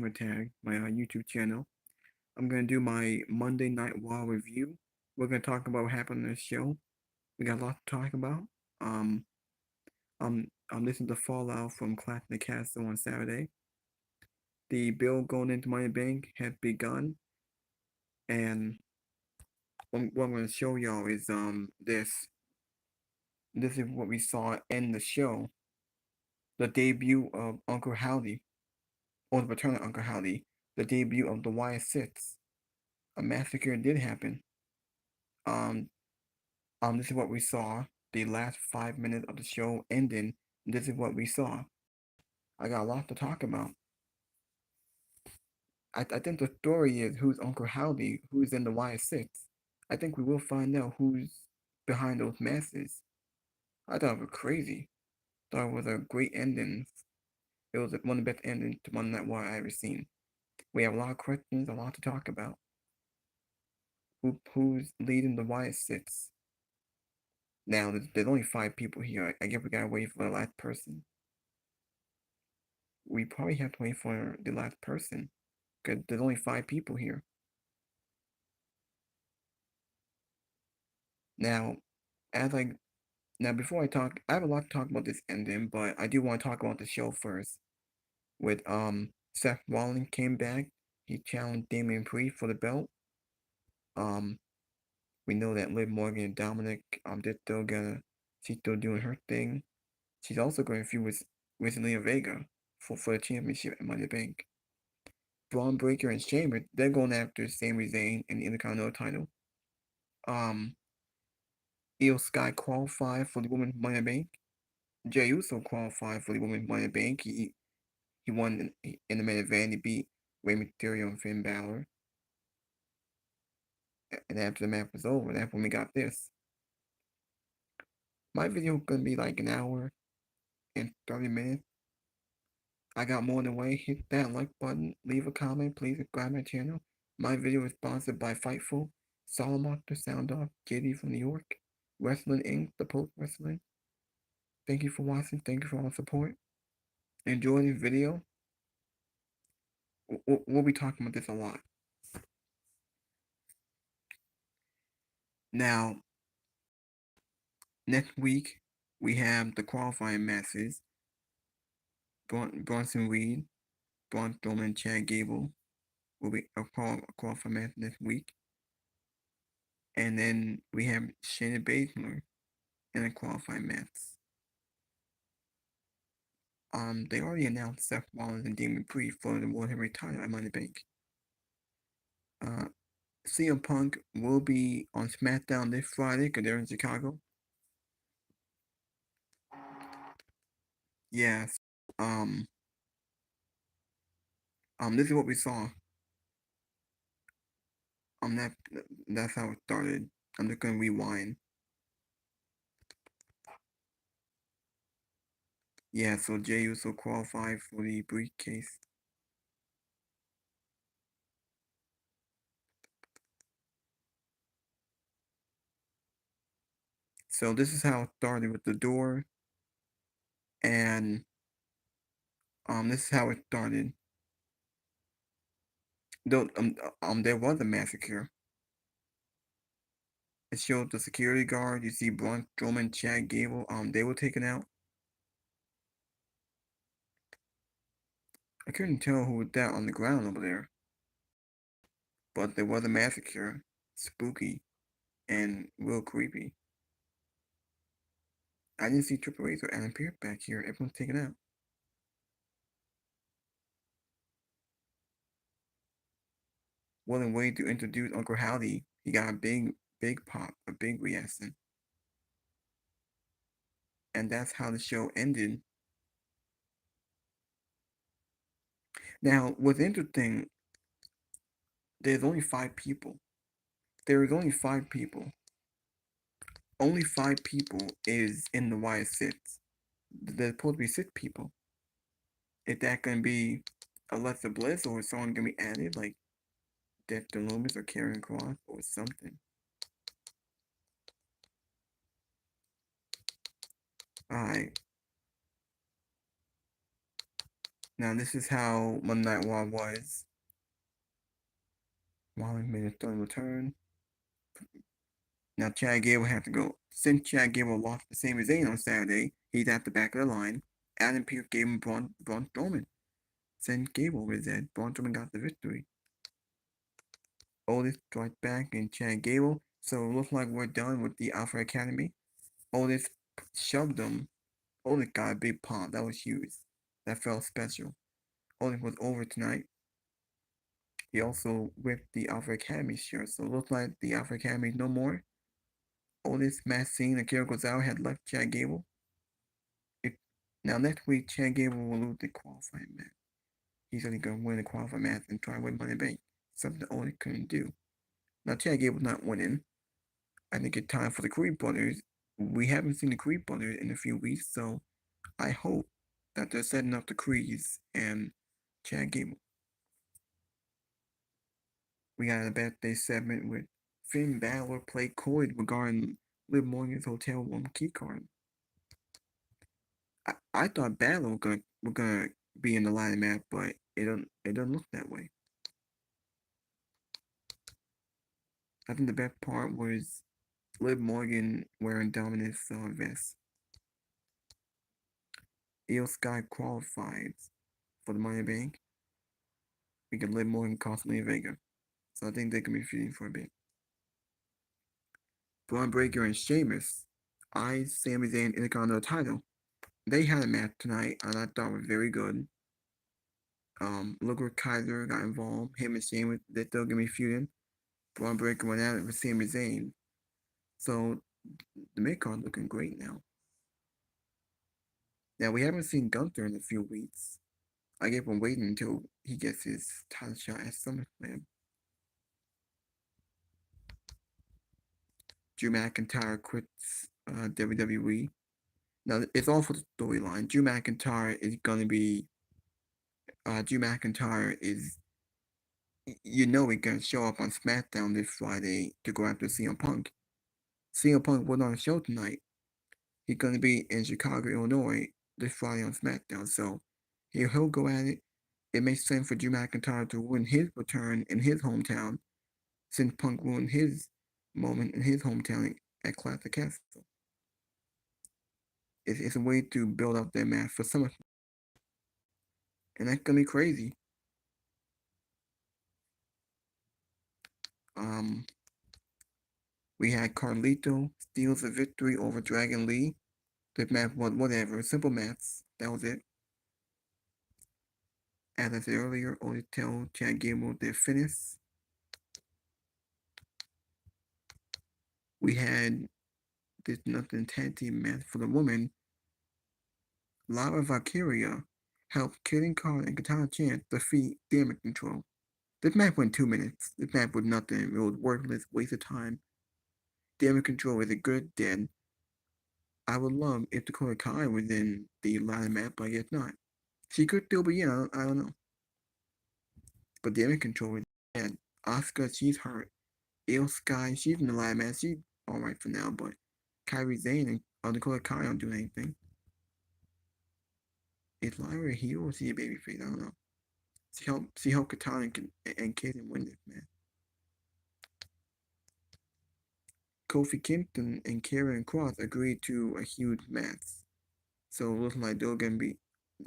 tag, my YouTube channel. I'm gonna do my Monday Night Raw review. We're gonna talk about what happened on the show. We got a lot to talk about. Um, this is the fallout from Clash of the Castle on Saturday. The build going into Money Bank has begun, and what I'm gonna show y'all is this. This is what we saw in the show. The debut of Uncle Howdy, or the return of Uncle Howdy. The debut of the Y6. A massacre did happen. Um, this is what we saw. The last 5 minutes of the show ending. This is what we saw. I got a lot to talk about. I think the story is who's Uncle Howdy, who's in the Y6. I think we will find out who's behind those masses. I thought it was crazy. Thought it was a great ending. It was one of the best endings to Monday Night Raw I ever seen. We have a lot of questions, a lot to talk about. Who's leading the Y6? Now, there's only 5 people here. I guess we gotta wait for the last person. We probably have to wait for the last person, because there's only 5 people here. Now, as I now before I talk, I have a lot to talk about this ending, but I do want to talk about the show first. With Seth Rollins came back, he challenged Damian Priest for the belt. Um, we know that Liv Morgan and Dominic she's still doing her thing. She's also going to feud with Zelina Vega for the championship at Money in the Bank. Braun Breaker and Sheamus, they're going after Sami Zayn and the Intercontinental title. Um, Io Sky qualified for the Women's Money in the Bank. Jey Uso qualified for the Women's Money in the Bank. He won in the main event. He beat Rey Mysterio and Finn Balor. And after the match was over, that's when we got this. My video is gonna be like an hour and 30 minutes. I got more than way. Hit that like button, leave a comment, please subscribe my channel. My video is sponsored by Fightful, Solomon the Sound Off, JD from New York, Wrestling Inc., The Post Wrestling. Thank you for watching. Thank you for all the support. Enjoy this video. We'll be talking about this a lot. Now, next week, we have the qualifying matches. Bronson Reed, Braun Strowman, Chad Gable will be a qualifying match next week. And then we have Shayna Baszler in a qualifying match. They already announced Seth Rollins and Damian Priest for the World Heavyweight title at Money in the Bank. CM Punk will be on SmackDown this Friday because they're in Chicago. Yes. This is what we saw. That's how it started. I'm just gonna rewind. Yeah, so Jey Uso qualified for the briefcase. So this is how it started with the door, and this is how it started. Though there was a massacre. It showed the security guard. You see Braun Strowman, Chad Gable. They were taken out. I couldn't tell who was that on the ground over there, but there was a massacre. Spooky and real creepy. I didn't see Triple H or Adam Pearce back here. Everyone's taken out. What a way to introduce Uncle Howdy. He got a big pop, a big reaction. And that's how the show ended. Now, what's interesting, there's only 5 people. There is only 5 people. Only 5 people is in the Y6. There's supposed to be 6 people. Is that gonna be Alexa Bliss, or is someone gonna be added like Dexter Loomis or Karen Cross or something? Alright. Now this is how Monday Night Raw was. Rollins made a third return. Now Chad Gable had to go. Since Chad Gable lost to Sami Zayn on Saturday, he's at the back of the line. Adam Pearce gave him Braun Strowman. Since Gable was dead, Braun Strowman got the victory. Otis strikes back and Chad Gable. So it looks like we're done with the Alpha Academy. Otis shoved him. Otis got a big pop. That was huge. That felt special. Otis was over tonight. He also whipped the Alpha Academy shirt. So it looks like the Alpha Academy is no more. Otis, Matt Singh, and Akira Gonzalez had left Chad Gable. If, now next week, Chad Gable will lose the qualifying match. He's only going to win the qualifying match and try to win Money Bank. Something Otis couldn't do. Now Chad Gable's not winning. I think it's time for the Creed brothers. We haven't seen the Creed brothers in a few weeks, so I hope that they're setting up the Creeds and Chad Gable. We got a birthday segment with Finn Balor play coy regarding Liv Morgan's hotel room key card. I thought Balor were gonna be in the line map, but it doesn't look that way. I think the best part was Liv Morgan wearing Dominic's vest. Io Sky qualifies for the Money Bank. We can Liv Morgan constantly Vega. So I think they can be feuding for a bit. Braun Breaker and Sheamus eyes Sami Zayn Intercontinental title. They had a match tonight, and I thought was very good. Luger Kaiser got involved. Him and Sheamus, they're still gonna be feuding. Braun Breaker went out with Sami Zayn. So the mid card looking great now. Now we haven't seen Gunther in a few weeks. I keep on waiting until he gets his title shot at SummerSlam. Drew McIntyre quits WWE. Now it's all for the storyline. Drew McIntyre is gonna be. Drew McIntyre is. You know he's gonna show up on SmackDown this Friday to go after CM Punk. CM Punk was on the show tonight. He's gonna be in Chicago, Illinois this Friday on SmackDown. So he'll go at it. It makes sense for Drew McIntyre to win his return in his hometown, since Punk ruined his moment in his hometown at Classic Castle. It's a way to build up their match for SummerSlam. And that's gonna be crazy. Um, we had Carlito steals a victory over Dragon Lee. The match was whatever, simple maths. That was it. As I said earlier, Otis tells Chad Gable their finish. We had this nothing tag team match for the woman. Lara Valkyria helped Killing Carl and Katana Chance defeat Damage Control. This match went 2 minutes. This match was nothing. It was worthless, waste of time. Damage Control is a good dead. I would love if Dakota Kai was in the ladder map, but I guess not. She could still be in, I don't know. But Damage Control is dead. Asuka, she's hurt. Io Sky, she's in the ladder map. She's alright for now, but Kairi Sane and Dakota Kai don't do anything. Is Lyra a heel or is she a babyface? I don't know. She helped Katana and Kaden win this match. Kofi Kingston and Karen Cross agreed to a huge match. So it looks like they're going to be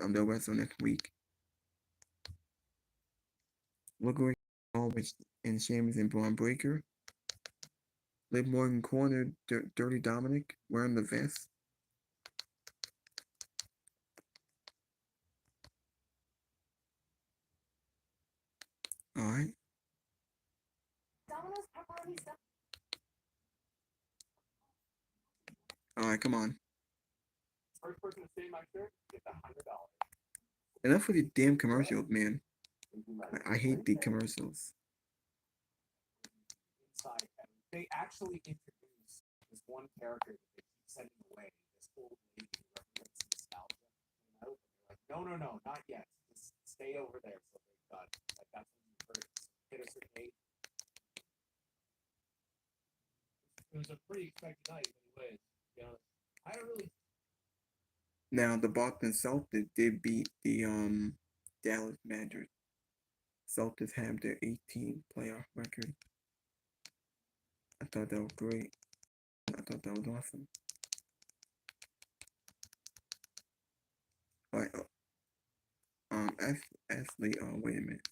on the wrestle next week. Luger always in Sheamus and Braun Breaker. Liv Morgan cornered Dirty Dominic wearing the vest. Alright. Alright, come on. First person to say my shirt gets $100. Enough with the damn commercials, man. I hate the commercials. They actually introduced this one character that they keep sending away, this old lady who represents nostalgia. You know? They're like, no, not yet. Just stay over there. So they got like that's when you heard hit a certain date. It was a pretty expected night, anyways. To be honest, I don't really. Now the Boston Celtics did beat the Dallas Mavericks. Celtics have their 18 playoff record. I thought that was great. I thought that was awesome. All right. Actually, wait a minute.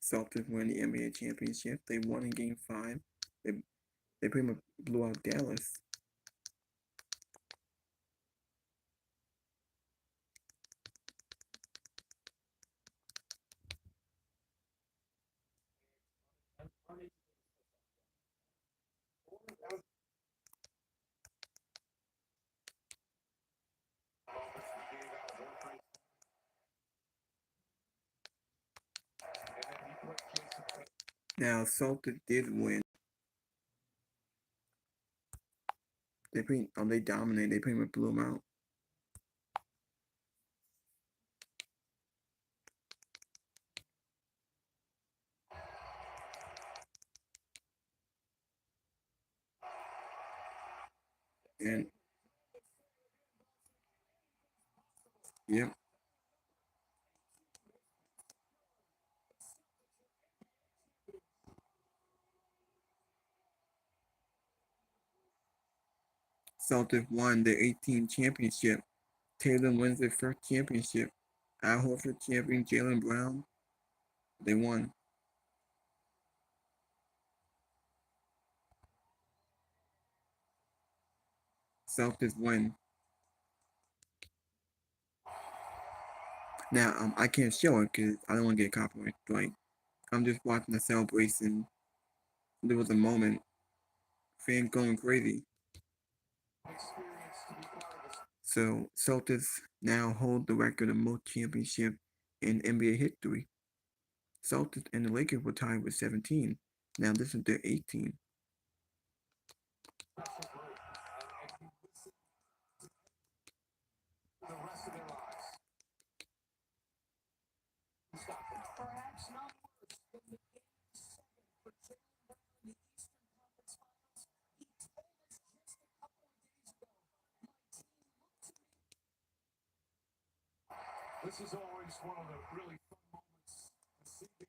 Celtics won the NBA championship. They won in Game 5. They pretty much blew out Dallas. Now, Celtics did win. They dominated. They pretty much blew them out. And yep. Celtics won their 18th championship. Taylor wins their first championship. Al Horford champion, Jaylen Brown. They won. Celtics win. Now, I can't show it because I don't want to get copyright strike. I'm just watching the celebration. There was a moment. Fans going crazy. So Celtics now hold the record of most championships in NBA history. Celtics and the Lakers were tied with 17. Now this is their 18. This is always one of the really fun moments to see the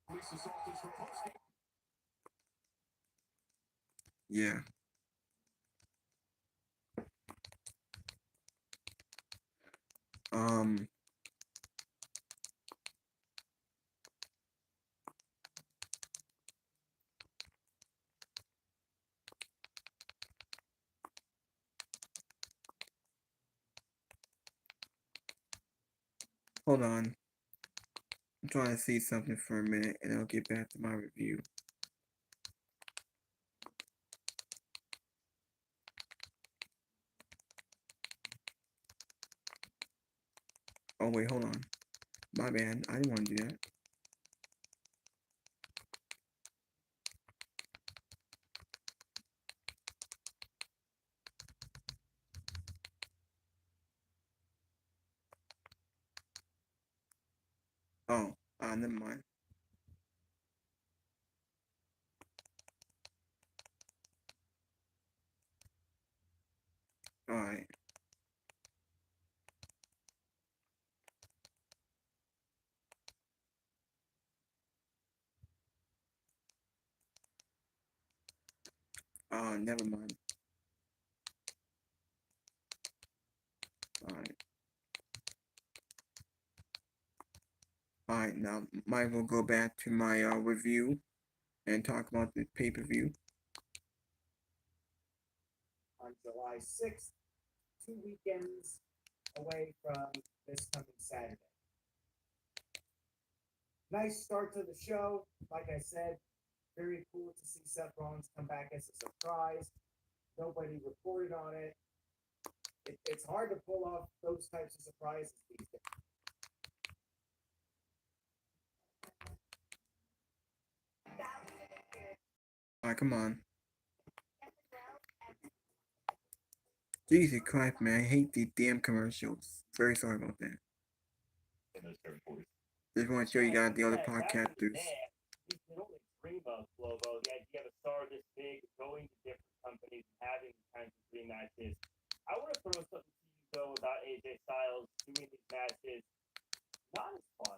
police assaulters for posting. Yeah. Um. Hold on. I'm trying to see something for a minute, and I'll get back to my review. Oh wait, hold on. My bad. I didn't want to do that. Oh, never mind. All right. Never mind. All right. All right. Now, might as well go back to my review and talk about the pay-per-view. On July 6th, 2 weekends away from this coming Saturday. Nice start to the show. Like I said, very cool to see Seth Rollins come back as a surprise. Nobody reported on it. It's hard to pull off those types of surprises these days. All right, come on. Jesus Christ, man. I hate these damn commercials. Very sorry about that. Just want to show you guys the other podcasters. dream of, Lobo. The idea of a star this big going to different companies and having these kinds of dream matches. I want to throw something to you though about AJ Styles doing these matches. Not as fun.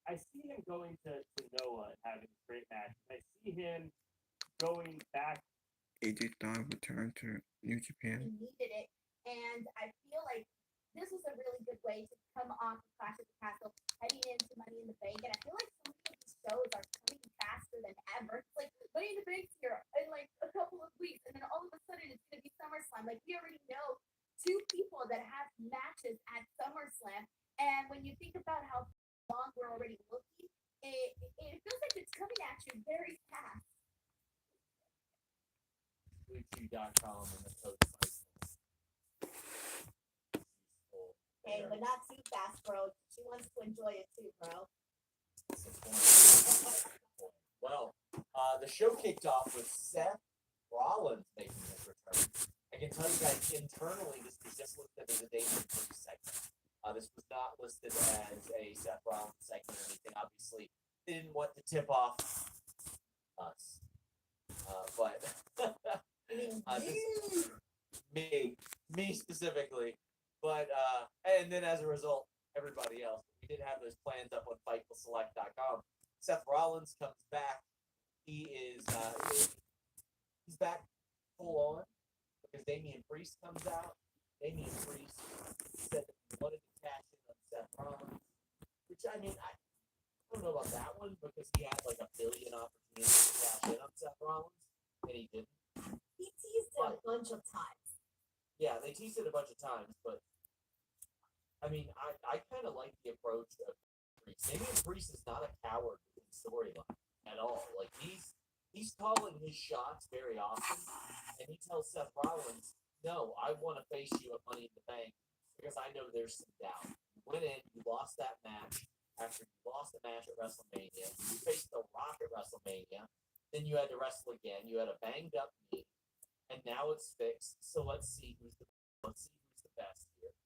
I see him going to Noah and having a great match. I see him going back. AJ Styles returned to New Japan. He needed it, and I feel like this was a really good way to come off of Clash of the Castle, heading into Money in the Bank, and I feel like so many of these shows are coming faster than ever. It's like Money in the Bank's here in like a couple of weeks, and then all of a sudden it's going to be SummerSlam. Like we already know two people that have matches at SummerSlam, and when you think about how long we're already looking, it feels like it's coming at you very fast. Bluetooth.com and the code Hey, but not too fast, bro. She wants to enjoy it too, bro. Well, the show kicked off with Seth Rollins making his return. I can tell you guys internally, this was just listed as a Damien Priest segment. This was not listed as a Seth Rollins segment or anything. Obviously, they didn't want to tip off us. But me specifically. But and then as a result, everybody else. We did have those plans up on FightfulSelect.com. Seth Rollins comes back. He is he's back full on because Damian Priest comes out. Damian Priest said that he wanted to cash in on Seth Rollins, which I mean I don't know about that one because he had like a billion opportunities to cash in on Seth Rollins and he didn't. He teased it a bunch of times. Yeah, they teased it a bunch of times, but I mean, I kind of like the approach of Priest. Damian Priest is not a coward in storyline at all. Like he's calling his shots very often, and he tells Seth Rollins, "No, I want to face you at Money in the Bank because I know there's some doubt. You went in, you lost that match. After you lost the match at WrestleMania, you faced The Rock at WrestleMania. Then you had to wrestle again. You had a banged up knee, and now it's fixed. So let's see who's the best here."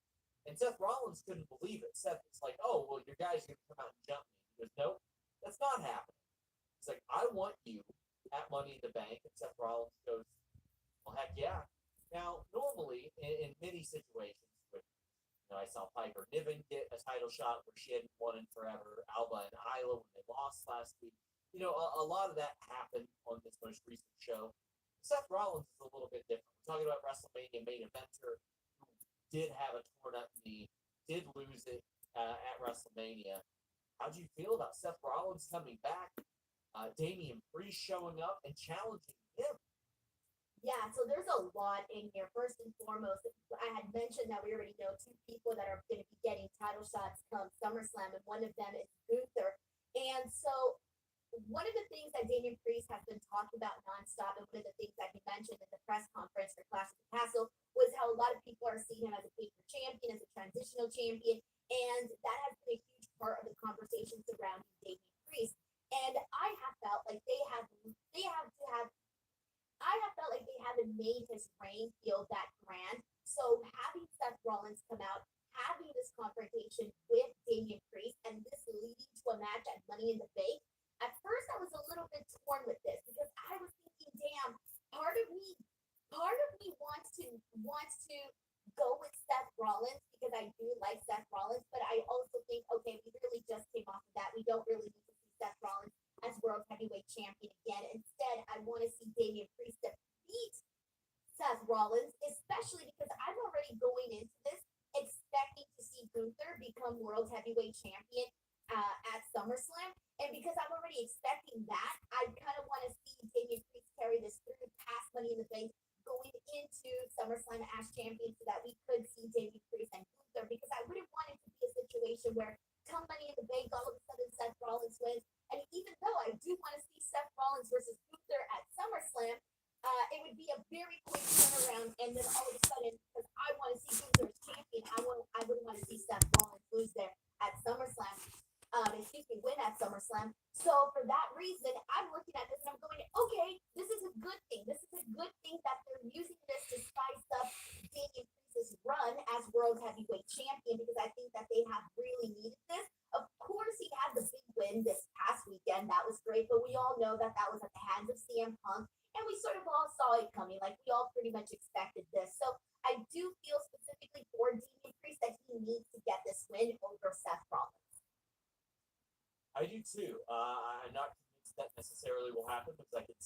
And Seth Rollins couldn't believe it. Seth was like, "Oh, well, your guy's going to come out and jump me." He goes, "Nope, that's not happening." He's like, "I want you at Money in the Bank." And Seth Rollins goes, "Well, heck yeah." Now, normally, in many situations, with, I saw Piper Niven get a title shot where she hadn't won in forever. Alba and Isla when they lost last week. A lot of that happened on this most recent show. Seth Rollins is a little bit different. We're talking about WrestleMania main eventer who did have a torn up knee, did lose it at WrestleMania. How do you feel about Seth Rollins coming back, Damian Priest showing up and challenging him? Yeah, so there's a lot in here. First and foremost, I had mentioned that we already know two people that are going to be getting title shots come SummerSlam, and one of them is Gunther. And so one of the things that Damian Priest has been talking about nonstop, and one of the things that he mentioned in the press conference for Clash of the Castle, was how a lot of people are seeing him as a paper champion, as a transitional champion, and that has been a huge part of the conversation surrounding Damian Priest. And I have felt like they haven't made his reign feel that grand. So having Seth Rollins come out, having this confrontation with Damian Priest, and this leading to a match at Money in the Bank. At first, I was a little bit torn with this because I was thinking, damn, part of me wants to go with Seth Rollins because I do like Seth Rollins, but I also think, okay, we really just came off of that. We don't really need to see Seth Rollins as World Heavyweight Champion again. Instead, I want to see Damian Priest defeat Seth Rollins, especially because I'm already going into this expecting to see Gunther become World Heavyweight Champion at SummerSlam. And because I'm already expecting that, I kind of want to see Damian Priest carry this through past Money in the Bank going into SummerSlam as champion so that we could see Damian Priest and Gunther, because I wouldn't want it to be a situation where come Money in the Bank, all of a sudden Seth Rollins wins. And even though I do want to see Seth Rollins versus Gunther at SummerSlam, it would be a very quick turnaround. And then all of a sudden, because I want to see Gunther as champion, I wouldn't want to see Seth Rollins lose there at SummerSlam. Win at SummerSlam. So for that reason, I'm looking at this and I'm going, okay, this is a good thing. This is a good thing that they're using this to spice up Damian Priest's run as World Heavyweight Champion, because I think that they have really needed this. Of course, he had the big win this past weekend. That was great, but we all know that I do too. I'm not convinced that necessarily will happen because I could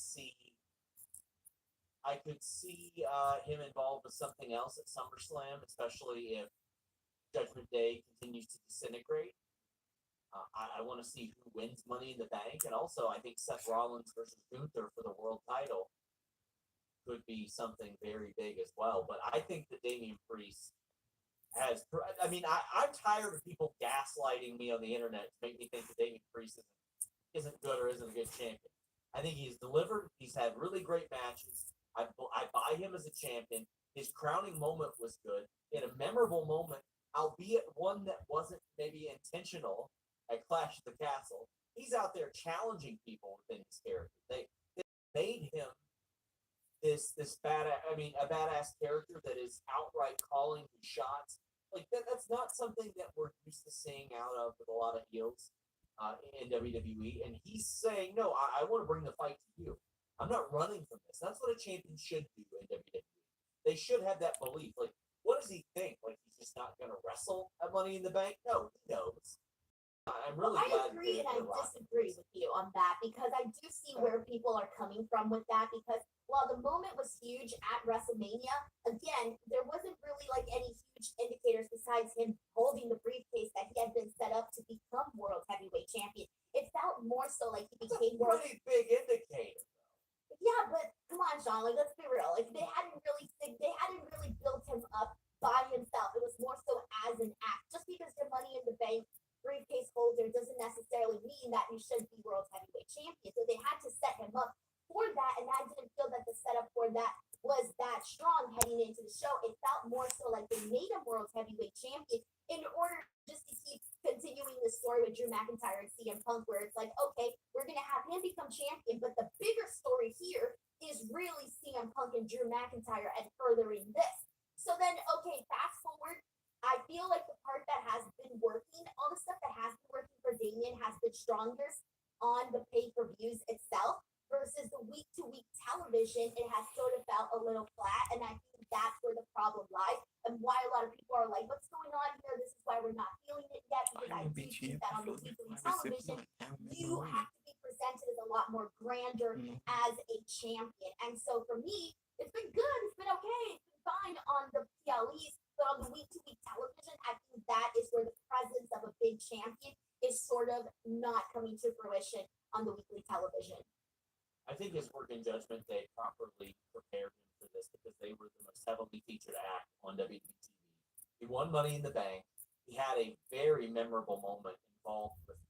see him involved with something else at SummerSlam, especially if Judgment Day continues to disintegrate. I want to see who wins Money in the Bank, and also I think Seth Rollins versus Gunther for the world title could be something very big as well. But I think that Damian Priest has. I mean, I'm tired of people gaslighting me on the internet to make me think that Damian Priest isn't good or isn't a good champion. I think he's delivered. He's had really great matches. I buy him as a champion. His crowning moment was good. He had a memorable moment, albeit one that wasn't maybe intentional at Clash of the Castle. He's out there challenging people within his character. They made him this a badass character that is outright calling his shots. Like that's not something that we're used to seeing out of with a lot of heels in WWE. And he's saying, no, I want to bring the fight to you. I'm not running from this. That's what a champion should do in WWE. They should have that belief. Like, what does he think? Like, he's just not going to wrestle at Money in the Bank? No, he knows. I'm really glad. I agree and I disagree with you on that because I do see where people are coming from with that because while the moment was huge at WrestleMania, again, there wasn't really like any huge indicators besides him holding the briefcase that he had been set up to become World Heavyweight Champion. It felt more so like he became World. Pretty big indicator. Yeah, but come on, Sean. Like, let's be real. Like, they hadn't really built him up by himself. It was more so as an act. Just because you're Money in the Bank briefcase holder doesn't necessarily mean that you should be World Heavyweight Champion. So they had to set him up for that, and I didn't feel that the setup for that was that strong heading into the show. It felt more so like they made him World Heavyweight Champion in order just to keep continuing the story with Drew McIntyre and CM Punk, where it's like, okay, we're gonna have him become champion, but the bigger story here is really CM Punk and Drew McIntyre and furthering this. So then, okay, fast forward. I feel like the part that has been working, all the stuff that has been working for Damian has been strongest on the pay-per-views itself versus the week-to-week television. It has sort of felt a little flat, and I think that's where the problem lies and why a lot of people are like, what's going on here? This is why we're not feeling it yet because I do think that on the weekly television, you have to be presented as a lot more grander as a champion. And so for me, it's been good. It's been okay. It's been fine on the PLEs. But on the week-to-week television, I think that is where the presence of a big champion is sort of not coming to fruition on the weekly television. I think his work in Judgment Day properly prepared him for this because they were the most heavily featured act on WWE TV. He won Money in the Bank. He had a very memorable moment involved with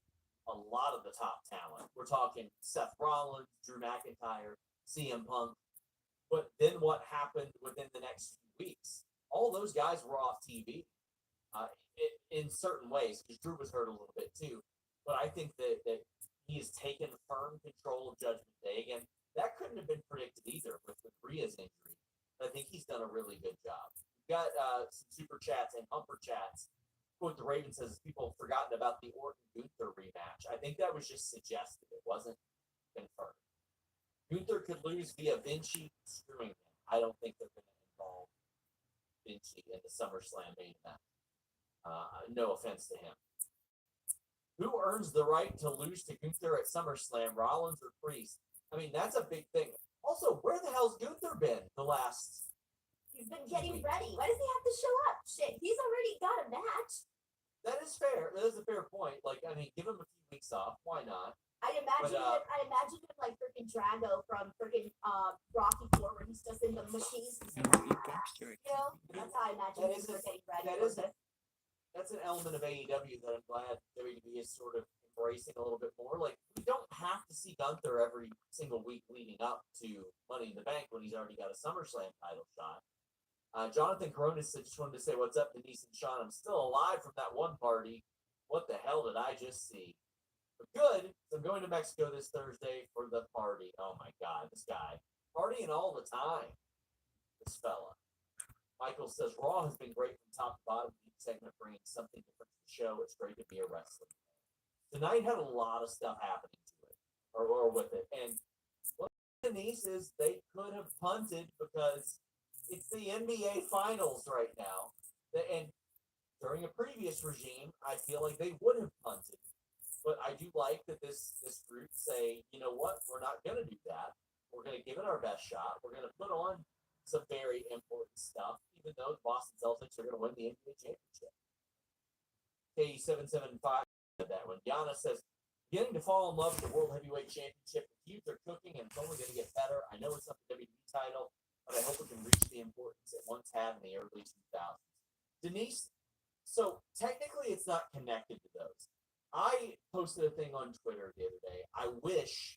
a lot of the top talent. We're talking Seth Rollins, Drew McIntyre, CM Punk. But then what happened within the next few weeks? All those guys were off TV in certain ways because Drew was hurt a little bit too. But I think that he has taken firm control of Judgment Day. Again, that couldn't have been predicted either with Rhea's injury. But I think he's done a really good job. We've got some super chats and humper chats. What the Raven says is people have forgotten about the Orton-Gunther rematch. I think that was just suggested. It wasn't confirmed. Gunther could lose via Vinci screwing him. I don't think they're going to involve Vinci in the SummerSlam main event. No offense to him. Who earns the right to lose to Gunther at SummerSlam, Rollins or Priest? I mean, that's a big thing. Also, where the hell's Gunther been the last? He's been getting ready. Why does he have to show up? Shit, he's already got a match. That is fair. That is a fair point. Like, I mean, give him a few weeks off. Why not? I imagine him like freaking Drago from freaking Rocky IV, where he's just in the machines. You know, that's how I imagine him getting ready. That's an element of AEW that I'm glad WWE is sort of embracing a little bit more. Like, we don't have to see Gunther every single week leading up to Money in the Bank when he's already got a SummerSlam title shot. Jonathan Coronis just wanted to say, what's up, Denise and Sean? I'm still alive from that one party. What the hell did I just see? But good. So I'm going to Mexico this Thursday for the party. Oh my God, this guy. Partying all the time. This fella. Michael says, Raw has been great from top to bottom. Each segment bringing something different to the show. It's great to be a wrestler. Tonight had a lot of stuff happening to it, or with it. And what Denise is, they could have punted because it's the NBA Finals right now. And during a previous regime, I feel like they would have punted. But I do like that this group say, you know what, we're not going to do that. We're going to give it our best shot. We're going to put on some very important stuff, even though the Boston Celtics are going to win the NBA championship. K775 said that one. Yana says, getting to fall in love with the World Heavyweight Championship. The feuds are cooking and it's only going to get better. I know it's not the WWE title, but I hope it can reach the importance it once had in the early 2000s. Denise, so technically it's not connected to those. I posted a thing on Twitter the other day. I wish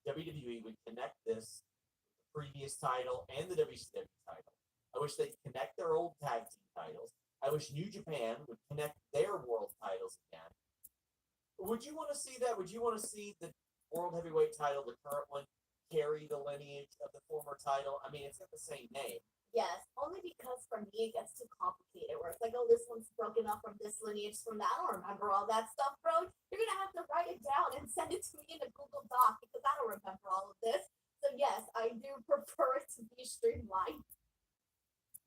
WWE would connect this with the previous title and the WCW title. I wish they'd connect their old tag team titles. I wish New Japan would connect their world titles again. Would you want to see that? Would you want to see the World Heavyweight title, the current one, carry the lineage of the former title? I mean, it's got the same name. Yes, only because for me it gets too complicated where it's like, oh, this one's broken up from this lineage from that. I don't remember all that stuff, bro. You're gonna have to write it down and send it to me in a Google Doc because I don't remember all of this. So yes, I do prefer it to be streamlined.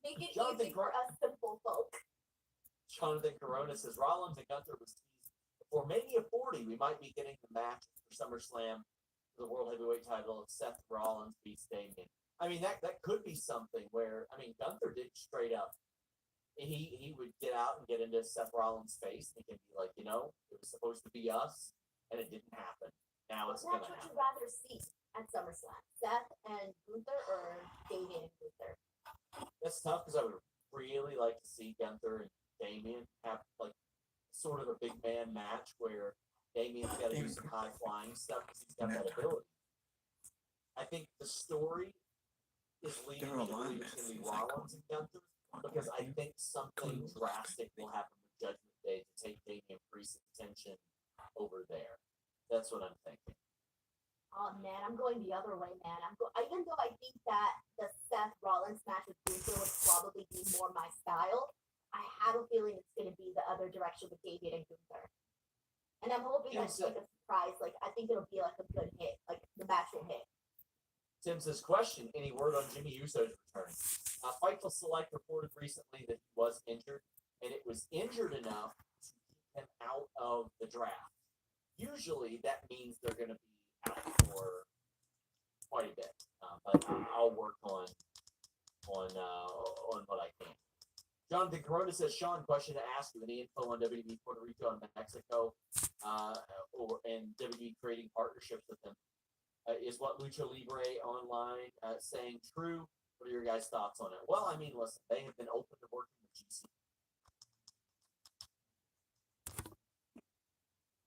Make it easy for us simple folk. Jonathan Corona says Rollins and Gunther was teased before Mania 40. We might be getting the match for SummerSlam for the World Heavyweight title of Seth Rollins beats Damien. I mean, that could be something where, I mean, Gunther did straight up. He would get out and get into Seth Rollins' face and he can be like, you know, it was supposed to be us and it didn't happen. Now it's going to happen. What would you rather see at SummerSlam? Seth and Gunther or Damien and Gunther? That's tough because I would really like to see Gunther and Damien have like sort of a big man match where Damien's got to do some high flying stuff because he's got that ability. I think the story is leading to believe it's going to be Rollins and Gunther because I think something drastic will happen with Judgment Day to take Damian Priest's attention over there. That's what I'm thinking. Oh man, I'm going the other way, man. Even though I think that the Seth Rollins match with Gunther would probably be more my style, I have a feeling it's going to be the other direction with Damien and Gunther. And I'm hoping that's like a surprise. Like I think it'll be like a good hit, like the match will hit. Tim says, question, any word on Jimmy Uso's return? Fightful Select reported recently that he was injured, and it was injured enough to keep him out of the draft. Usually that means they're going to be out for quite a bit, but I'll work on what I can. Jonathan Corona says, Sean, question to ask you. Any info on WWE Puerto Rico and Mexico and WWE creating partnerships with them? Is what Lucha Libre Online saying true? What are your guys' thoughts on it? Well, I mean, listen, they have been open to working with GC.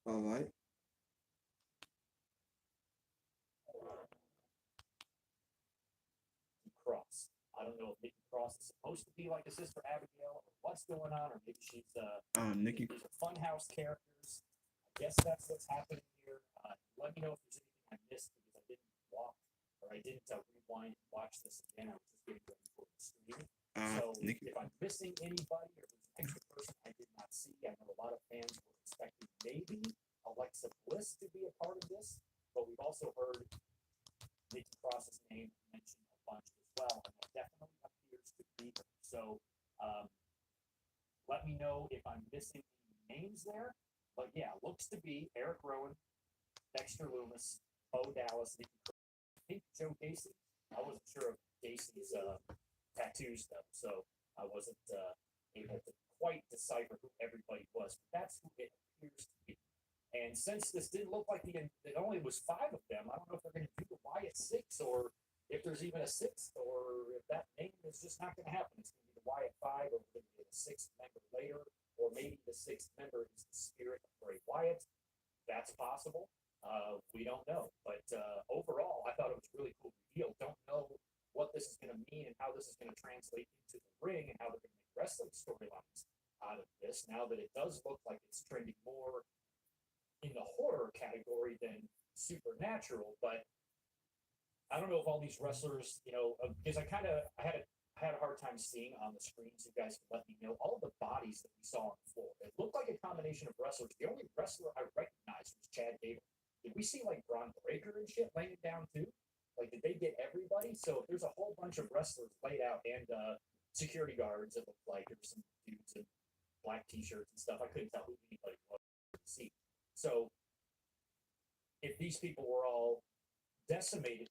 All right. Cross. I don't know if Nikki Cross is supposed to be like a Sister Abigail or what's going on, or maybe she's Nikki. these are Funhouse characters. I guess that's what's happening here. Let me know if there's anything I missed because I didn't walk or I didn't rewind and watch this again. I was just getting ready for the stream. So Nikki. if I'm missing anybody or there's an extra person I did not see, I know a lot of fans were expecting maybe Alexa Bliss to be a part of this, but we've also heard Nikki Cross's name mentioned a bunch as well, and that definitely appears to be her. So let me know if I'm missing any names there. But yeah, looks to be Eric Rowan, Dexter Loomis, Bo Dallas, Nikki Cross, I think Joe Gacy. I wasn't sure of Gacy's tattoo stuff, so I wasn't able to quite decipher who everybody was. But that's who it appears to be. And since this didn't look like it only was 5 of them, I don't know if they're going to do the Wyatt 6 or if there's even a 6th or if that name is just not going to happen. It's going to be the Wyatt 5 or we're going to get a 6th member later, or maybe the 6th member is the spirit of Bray Wyatt. That's possible. We don't know. But overall, I thought it was a really cool reveal. Don't know what this is going to mean and how this is going to translate into the ring and how they're going to make wrestling storylines out of this. Now that it does look like it's trending more in the horror category than supernatural, but I don't know if all these wrestlers, because I had a hard time seeing on the screens. You guys can let me know all the bodies that we saw on the floor. It looked like a combination of wrestlers. The only wrestler I recognized was Chad Gable. Did we see like Braun Breaker and shit laying down too? Like, did they get everybody? So if there's a whole bunch of wrestlers laid out and security guards, it looked like there were some dudes in black t-shirts and stuff. I couldn't tell who anybody was to see. So if these people were all decimated,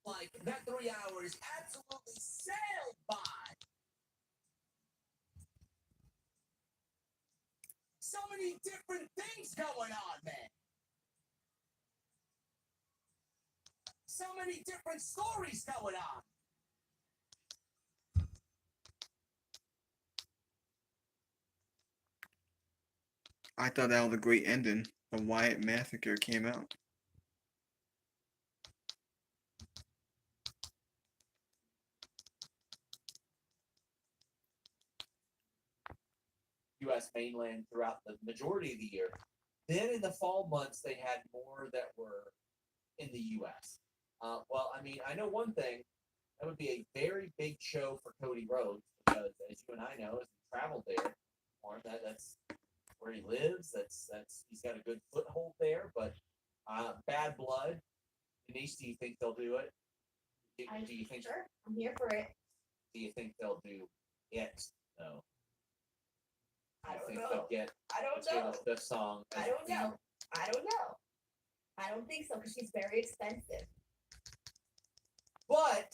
Like, that 3 hours absolutely sailed by. So many different things going on, man. So many different stories going on. I thought that was a great ending. The Wyatt Massacre came out. U.S. mainland throughout the majority of the year. Then in the fall months, they had more that were in the U.S. Well, I mean, I know one thing. That would be a very big show for Cody Rhodes because, as you and I know, as he traveled there, or that's where he lives. That's he's got a good foothold there. But Bad Blood, Denise, do you think they'll do it? Do you think? Sure, I'm here for it. Do you think they'll do it? No. I don't think know. they'll get I don't Taylor know. Swift song. I don't know. I don't know. I don't think so because she's very expensive. But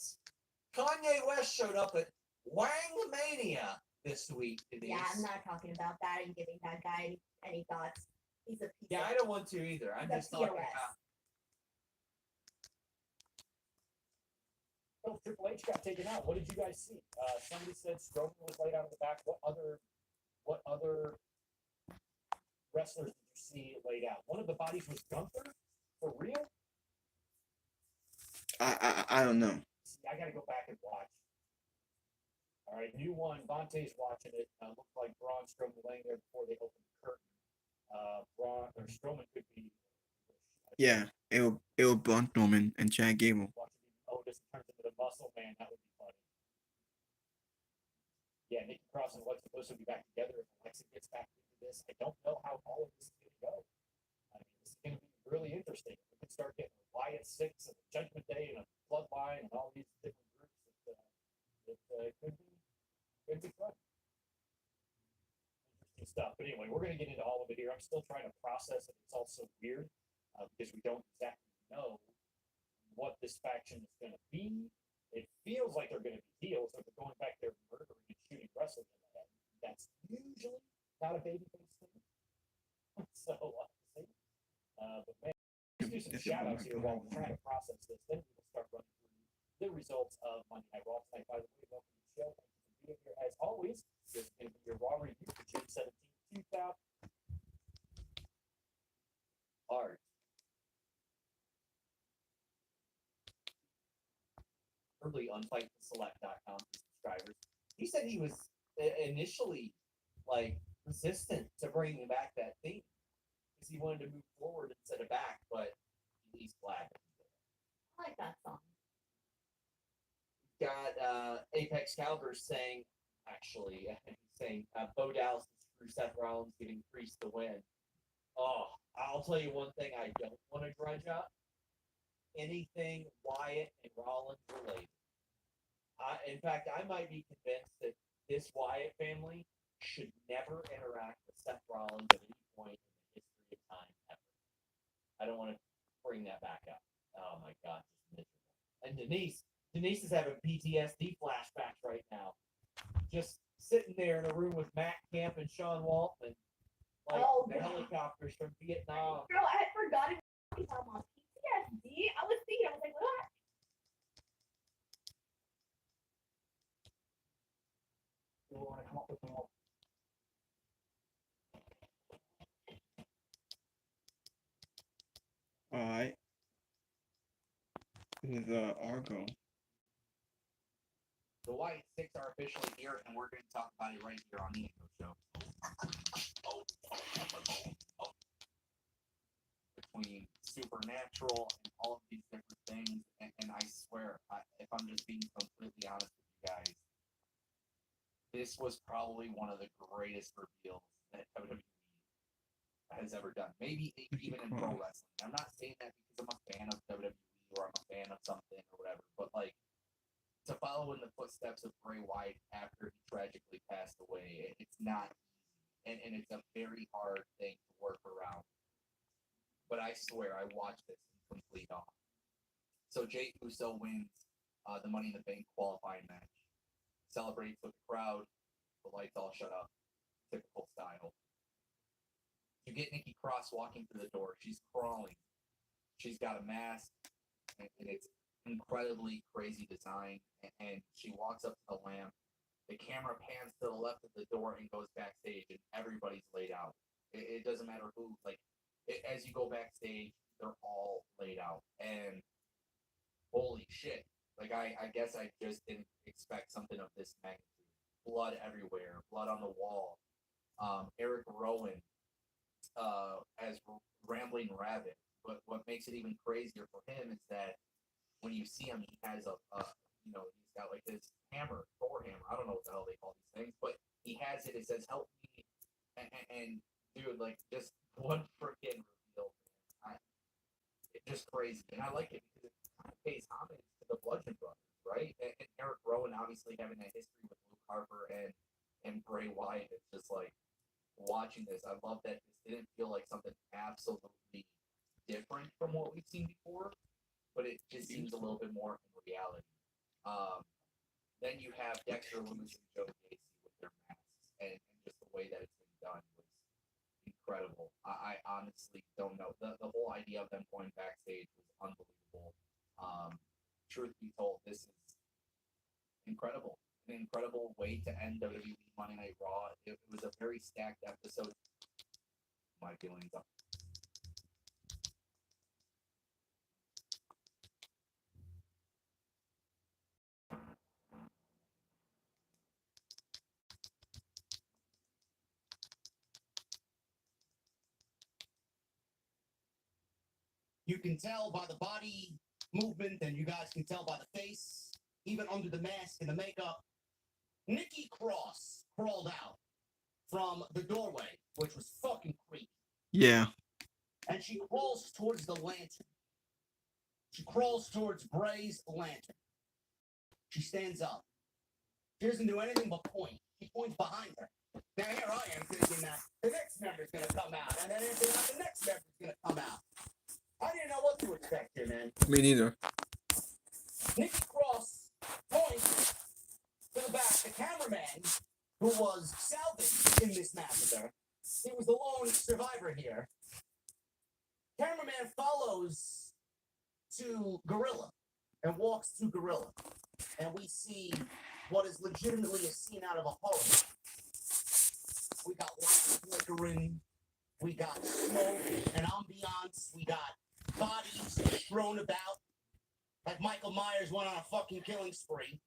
Kanye West showed up at Wangmania this week, Denise. Yeah, I'm not talking about that and giving that guy any thoughts. He's a piece Yeah, of I don't want to either. I'm just talking about. oh, Triple H got taken out. What did you guys see? Somebody said Strowman was laid out in the back. What other wrestlers did you see laid out? One of the bodies was Gunther? For real? I don't know. See, I got to go back and watch. All right, new one. Vontae's watching it. Looked like Braun Strowman laying there before they opened the curtain. Strowman could be. Yeah, it'll Braun Strowman and Chad Gable. Watching Otis turns into the Muscle Man. That would be funny. Yeah, Nikki Cross and Alexa Bliss will be back together if Alexa gets back into this. I don't know how all of this is going to go. I mean, this is going to be really interesting. We could start getting Wyatt 6 and Judgment Day and a Bloodline and all these different groups. It could be fun. Interesting stuff. But anyway, we're going to get into all of it here. I'm still trying to process it. It's all so weird because we don't exactly know what this faction is going to be. It feels like they're going to be heels, like they're going back there murdering and shooting wrestlers in the head. That's usually not a babyface thing. So, see. But man, let's do some shout outs here while we're trying to process this. Then we'll start running through the results of Monday Night Raw tonight. By the way, welcome to the show. Thank you for being here. As always, this is going to be your Raw review for June 17th, 2000. Hard. Early on FightSelect.com for subscribers. He said he was initially like resistant to bringing back that theme because he wanted to move forward instead of back, but he's glad. I like that song. Got Apex Caliber saying, Bo Dallas through Seth Rollins giving Priest the win. Oh, I'll tell you one thing I don't want to grudge up. Anything Wyatt and Rollins related. In fact, I might be convinced that this Wyatt family should never interact with Seth Rollins at any point in the history of time ever. I don't want to bring that back up. Oh my God, just miserable. And Denise is having PTSD flashbacks right now. Just sitting there in a room with Matt Camp and Sean Waltman, like the helicopters from Vietnam. Girl, I had forgotten about PTSD. I was like, what? You want to come up with more? Alright. This is Argo. The White Six are officially here, and we're going to talk about it right here on the Echo Show. Between supernatural and all of these different things, and I swear, if I'm just being completely honest with you guys, this was probably one of the greatest reveals that WWE has ever done. Maybe even in pro wrestling. I'm not saying that because I'm a fan of WWE or I'm a fan of something or whatever, but like to follow in the footsteps of Bray Wyatt after he tragically passed away, it's not easy. and it's a very hard thing to work around. But I swear, I watched this in complete awe. So Jey Uso wins the Money in the Bank qualifying match, celebrates with the crowd, the lights all shut up, typical style. You get Nikki Cross walking through the door. She's crawling. She's got a mask, and it's incredibly crazy design. And she walks up to the lamp. The camera pans to the left of the door and goes backstage, and everybody's laid out. It doesn't matter who. As you go backstage, they're all laid out. And holy shit. I guess I just didn't expect something of this magnitude. Blood everywhere, blood on the wall. Eric Rowan as Rambling Rabbit. But what makes it even crazier for him is that when you see him, he has he's got like this hammer, Thor hammer. I don't know what the hell they call these things, but he has it. It says "Help me," and dude, just one freaking reveal, man. It's just crazy, and I like it because it kind of pays homage to the Bludgeon Brothers, right? And Eric Rowan obviously having that history with Luke Harper and Bray Wyatt. It's just like watching this. I love that this didn't feel like something absolutely different from what we've seen before, but it just seems a little bit more in reality. Then you have Dexter Lumis and Joe Gacy with their masks, and just the way that it's been done was incredible. I honestly don't know. The whole idea of them going backstage was unbelievable. Truth be told, this is incredible. An incredible way to end WWE Monday Night Raw. It was a very stacked episode. My feelings up. You can tell by the body movement, and you guys can tell by the face, even under the mask and the makeup. Nikki Cross crawled out from the doorway, which was fucking creepy. Yeah. And she crawls towards the lantern. She crawls towards Bray's lantern. She stands up. She doesn't do anything but point. She points behind her. Now here I am thinking that the next member's gonna come out, and then after that, the next member's gonna come out. I didn't know what to expect here, man. Me neither. Nikki Cross points to the back. The cameraman, who was salvaged in this massacre, he was the lone survivor here. Cameraman follows to Gorilla and walks to Gorilla, and we see what is legitimately a scene out of a horror. We got lights flickering, we got smoke and ambiance, we got bodies strewn about like Michael Myers went on a fucking killing spree.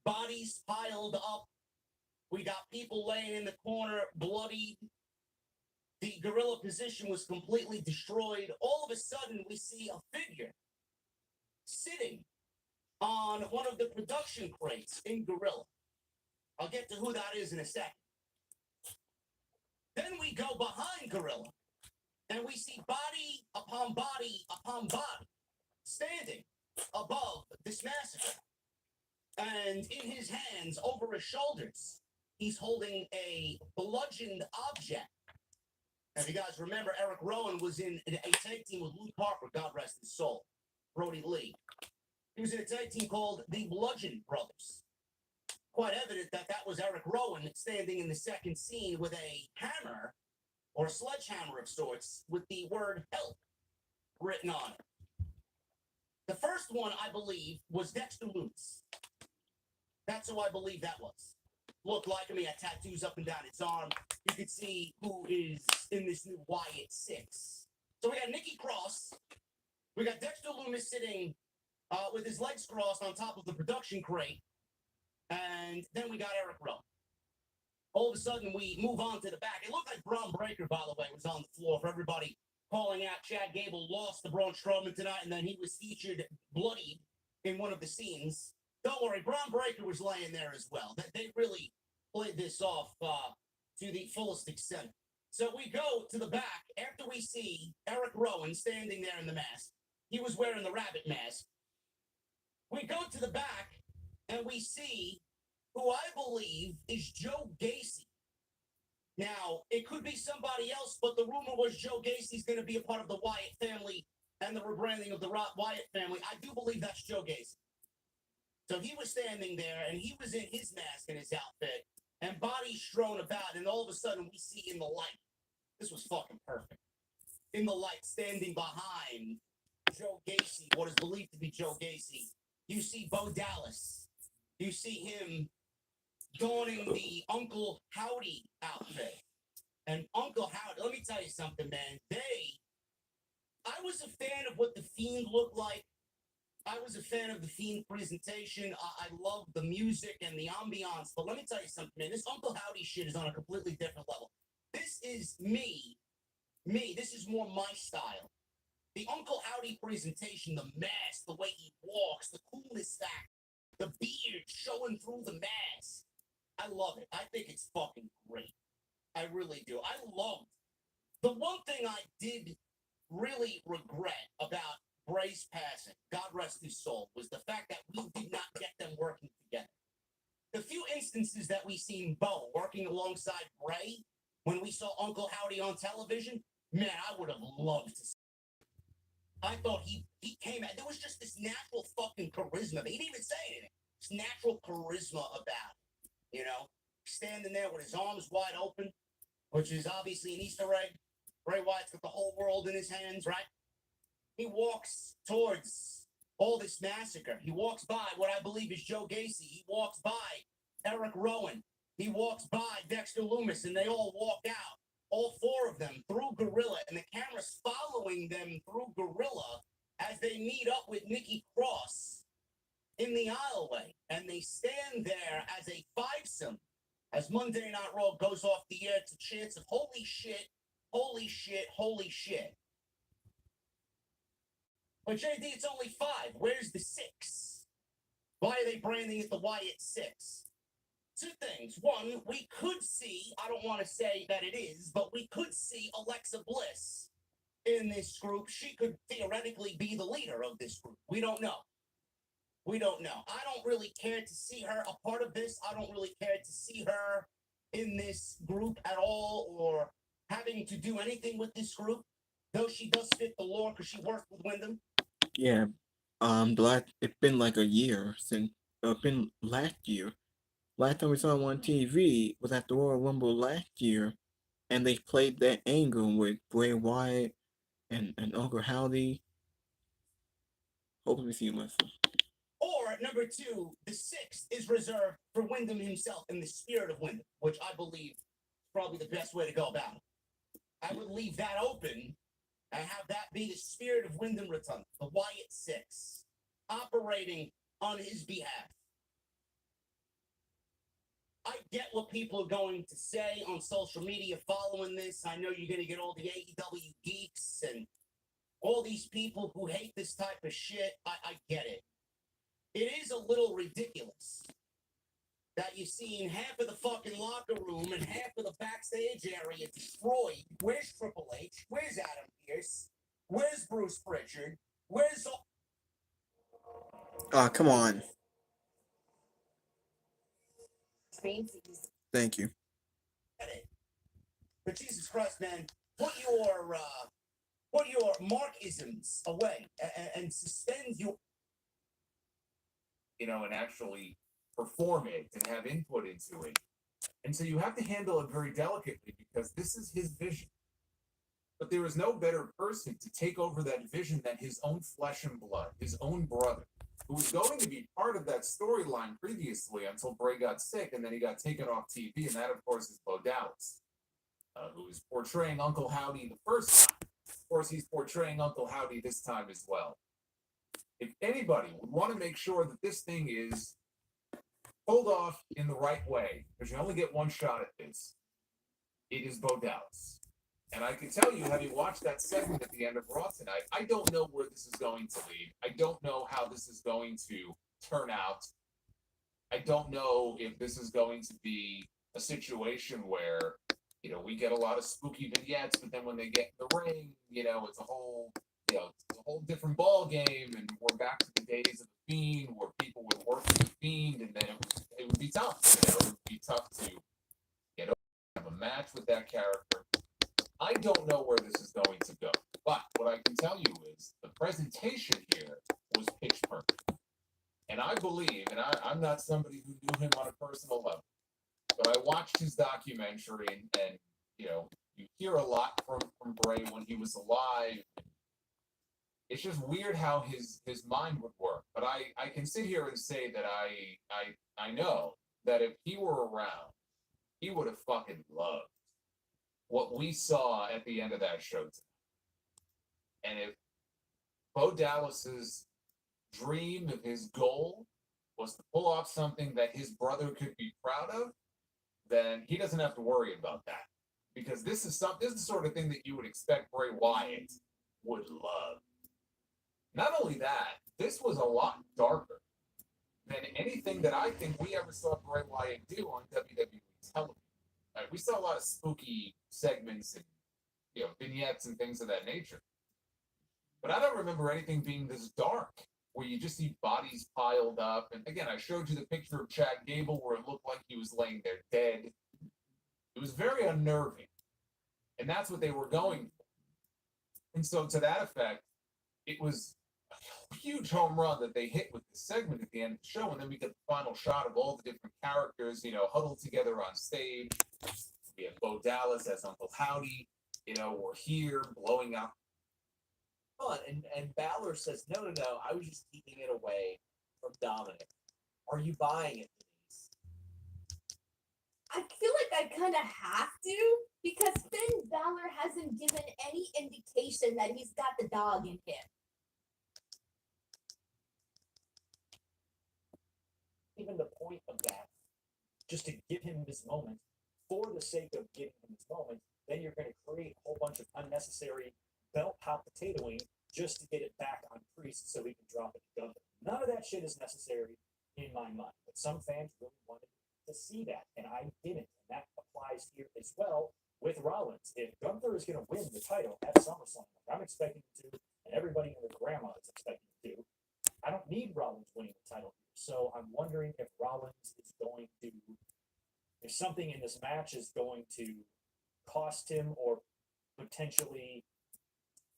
Bodies piled up. We got people laying in the corner, bloodied. The gorilla position was completely destroyed. All of a sudden, we see a figure sitting on one of the production crates in Gorilla. I'll get to who that is in a second. Then we go behind Gorilla, and we see body upon body upon body standing above this massacre. And in his hands, over his shoulders, he's holding a bludgeoned object. If you guys remember, Eric Rowan was in a tag team with Luke Harper, God rest his soul, Brody Lee. He was in a tag team called the Bludgeon Brothers. Quite evident that that was Eric Rowan standing in the second scene with a hammer, or a sledgehammer of sorts, with the word help written on it. The first one, I believe, was Dexter Lumis. That's who I believe that was. Looked like him. He had tattoos up and down his arm. You could see who is in this new Wyatt 6. So we got Nikki Cross. We got Dexter Lumis sitting with his legs crossed on top of the production crate. And then we got Eric Rowan. All of a sudden, we move on to the back. It looked like Braun Breaker, by the way, was on the floor for everybody calling out. Chad Gable lost to Braun Strowman tonight, and then he was featured bloodied in one of the scenes. Don't worry, Braun Breaker was laying there as well. They really played this off to the fullest extent. So we go to the back after we see Eric Rowan standing there in the mask. He was wearing the rabbit mask. We go to the back and we see who I believe is Joe Gacy. Now, it could be somebody else, but the rumor was Joe Gacy's going to be a part of the Wyatt family and the rebranding of the Wyatt family. I do believe that's Joe Gacy. So he was standing there, and he was in his mask and his outfit, and bodies strewn about, and all of a sudden we see in the light. This was fucking perfect. In the light, standing behind Joe Gacy, what is believed to be Joe Gacy, you see Bo Dallas. You see him donning the Uncle Howdy outfit. And Uncle Howdy, let me tell you something, man. I was a fan of what The Fiend looked like. I was a fan of The Fiend presentation. I love the music and the ambiance. But let me tell you something, man. This Uncle Howdy shit is on a completely different level. This is me. This is more my style. The Uncle Howdy presentation, the mask, the way he walks, the coolness factor, the beard showing through the mask. I love it. I think it's fucking great. I really do. I loved. The one thing I did really regret about Bray's passing, God rest his soul, was the fact that we did not get them working together. The few instances that we seen Bo working alongside Bray when we saw Uncle Howdy on television, man, I would have loved to see. I thought he came out. There was just this natural fucking charisma. He didn't even say anything. This natural charisma about it, you know? Standing there with his arms wide open, which is obviously an Easter egg. Bray Wyatt's got the whole world in his hands, right? He walks towards all this massacre. He walks by what I believe is Joe Gacy. He walks by Eric Rowan. He walks by Dexter Loomis, and they all walk out. All four of them through Gorilla, and the camera's following them through Gorilla as they meet up with Nikki Cross in the aisleway. And they stand there as a fivesome as Monday Night Raw goes off the air to chants of holy shit, holy shit, holy shit. But JD, it's only 5. Where's the 6? Why are they branding it the Wyatt 6? 2 things. One, we could see, I don't want to say that it is, but we could see Alexa Bliss in this group. She could theoretically be the leader of this group. We don't know. I don't really care to see her a part of this. I don't really care to see her in this group at all or having to do anything with this group, though she does fit the lore because she worked with Wyndham. Yeah, it's been like a year since, been last year. Last time we saw him on TV was at the Royal Rumble last year, and they played that angle with Bray Wyatt and Uncle Howdy. Hopefully we see him myself. Or number 2, the 6th is reserved for Wyndham himself in the spirit of Wyndham, which I believe is probably the best way to go about it. I would leave that open and have that be the spirit of Wyndham Rotunda, the Wyatt 6, operating on his behalf. I get what people are going to say on social media following this. I know you're going to get all the AEW geeks and all these people who hate this type of shit. I get it. It is a little ridiculous that you've seen half of the fucking locker room and half of the backstage area destroyed. Where's Triple H? Where's Adam Pearce? Where's Bruce Pritchard? Where's... Come on. Thank you. But Jesus Christ, man, put your Markisms away and suspend your... And actually perform it and have input into it. And so you have to handle it very delicately because this is his vision. But there is no better person to take over that vision than his own flesh and blood, his own brother, who was going to be part of that storyline previously until Bray got sick and then he got taken off TV. And that, of course, is Bo Dallas, who is portraying Uncle Howdy the first time. Of course, he's portraying Uncle Howdy this time as well. If anybody would want to make sure that this thing is pulled off in the right way, because you only get one shot at this, it is Bo Dallas. And I can tell you, having watched that segment at the end of Raw tonight, I don't know where this is going to lead. I don't know how this is going to turn out. I don't know if this is going to be a situation where, we get a lot of spooky vignettes, but then when they get in the ring, it's a whole different ball game, and we're back to the days of the Fiend, where people would work with the Fiend, and then it would be tough. It would be tough to have a match with that character. I don't know where this is going to go, but what I can tell you is the presentation here was pitch perfect. And I believe, and I'm not somebody who knew him on a personal level, but I watched his documentary, and you know, you hear a lot from Bray when he was alive. It's just weird how his mind would work. But I can sit here and say that I know that if he were around, he would have fucking loved what we saw at the end of that show tonight. And if Bo Dallas's dream, if his goal was to pull off something that his brother could be proud of, then he doesn't have to worry about that. Because this is the sort of thing that you would expect Bray Wyatt would love. Not only that, this was a lot darker than anything that I think we ever saw Bray Wyatt do on WWE television. Right? We saw a lot of spooky segments and vignettes and things of that nature. But I don't remember anything being this dark, where you just see bodies piled up. And again, I showed you the picture of Chad Gable where it looked like he was laying there dead. It was very unnerving. And that's what they were going for. And so to that effect, it was a huge home run that they hit with this segment at the end of the show. And then we get the final shot of all the different characters, huddled together on stage. We have Bo Dallas as Uncle Howdy. We're here blowing up. And Balor says, no, I was just keeping it away from Dominic. Are you buying it, Denise? I feel like I kind of have to, because Finn Balor hasn't given any indication that he's got the dog in him. Even the point of that, just to give him this moment, for the sake of giving him this moment, then you're going to create a whole bunch of unnecessary belt hot potatoing just to get it back on Priest so he can drop it to Gunther. None of that shit is necessary in my mind, but some fans really wanted to see that, and I didn't, and that applies here as well with Rollins. If Gunther is going to win the title at SummerSlam, like I'm expecting to, and everybody and their grandma is expecting to, I don't need Rollins winning the title here. So I'm wondering if Rollins is going to, if something in this match is going to cost him or potentially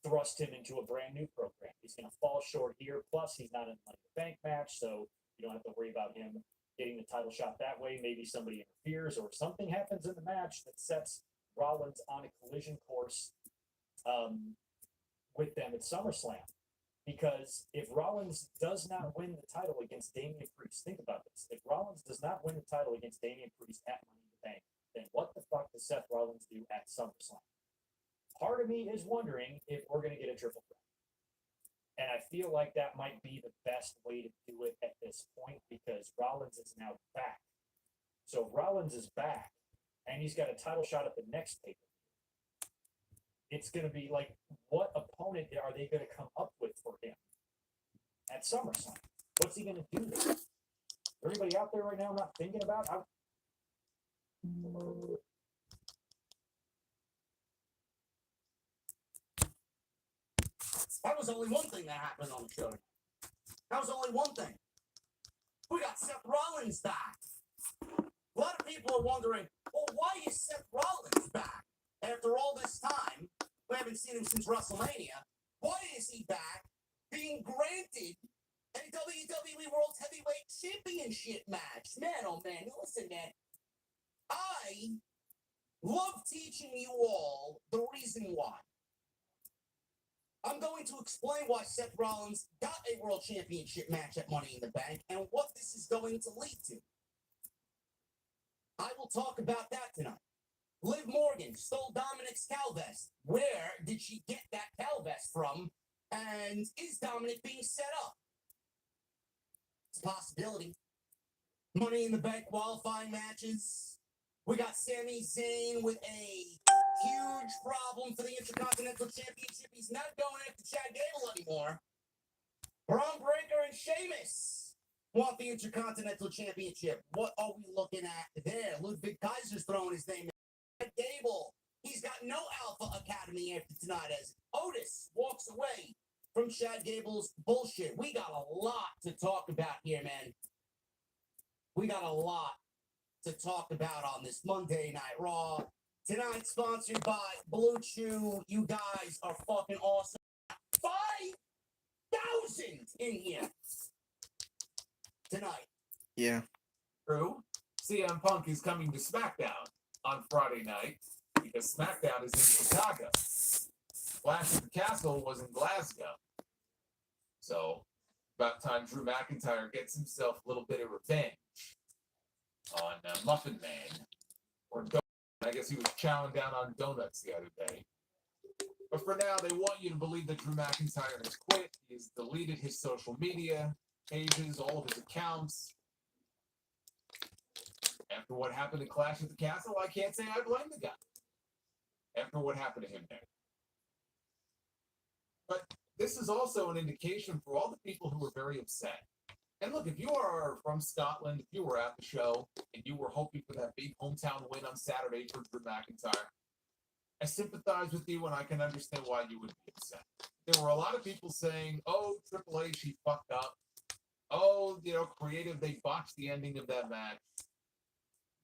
thrust him into a brand new program. He's going to fall short here. Plus, he's not in the Money in the Bank match, so you don't have to worry about him getting the title shot that way. Maybe somebody interferes or something happens in the match that sets Rollins on a collision course with them at SummerSlam. Because if Rollins does not win the title against Damian Priest, think about this. If Rollins does not win the title against Damian Priest at Money in the Bank, then what the fuck does Seth Rollins do at SummerSlam? Part of me is wondering if we're going to get a triple threat. And I feel like that might be the best way to do it at this point, because Rollins is now back. So Rollins is back, and he's got a title shot at the next pay-per-view. It's going to be like, what opponent are they going to come up with for him at SummerSlam? What's he going to do there? Everybody out there right now not thinking about? That was only one thing that happened on the show. That was only one thing. We got Seth Rollins back. A lot of people are wondering, well, why is Seth Rollins back? After all this time, we haven't seen him since WrestleMania. Why is he back being granted a WWE World Heavyweight Championship match? Man, oh man, listen, man. I love teaching you all the reason why. I'm going to explain why Seth Rollins got a World Championship match at Money in the Bank and what this is going to lead to. I will talk about that tonight. Liv Morgan stole Dominic's cow vest. Where did she get that cow vest from? And is Dominic being set up? It's a possibility. Money in the Bank qualifying matches. We got Sami Zayn with a huge problem for the Intercontinental Championship. He's not going after Chad Gable anymore. Braun Breaker and Sheamus want the Intercontinental Championship. What are we looking at there? Ludwig Kaiser's throwing his name in. Chad Gable, he's got no Alpha Academy after tonight as Otis walks away from Chad Gable's bullshit. We got a lot to talk about here, man. We got a lot to talk about on this Monday Night Raw. Tonight, sponsored by Blue Chew. You guys are fucking awesome. 5,000 in here tonight. Yeah. True. CM Punk is coming to SmackDown on Friday night because SmackDown is in Chicago. Clash at the Castle was in Glasgow. So, about time Drew McIntyre gets himself a little bit of revenge on Muffin Man. Or I guess he was chowing down on donuts the other day. But for now, they want you to believe that Drew McIntyre has quit. He has deleted his social media pages, all of his accounts. After what happened at Clash at the Castle, I can't say I blame the guy. After what happened to him there. But this is also an indication for all the people who were very upset. And look, if you are from Scotland, if you were at the show, and you were hoping for that big hometown win on Saturday for Drew McIntyre, I sympathize with you and I can understand why you would be upset. There were a lot of people saying, oh, Triple H, he fucked up. Oh, creative, they botched the ending of that match.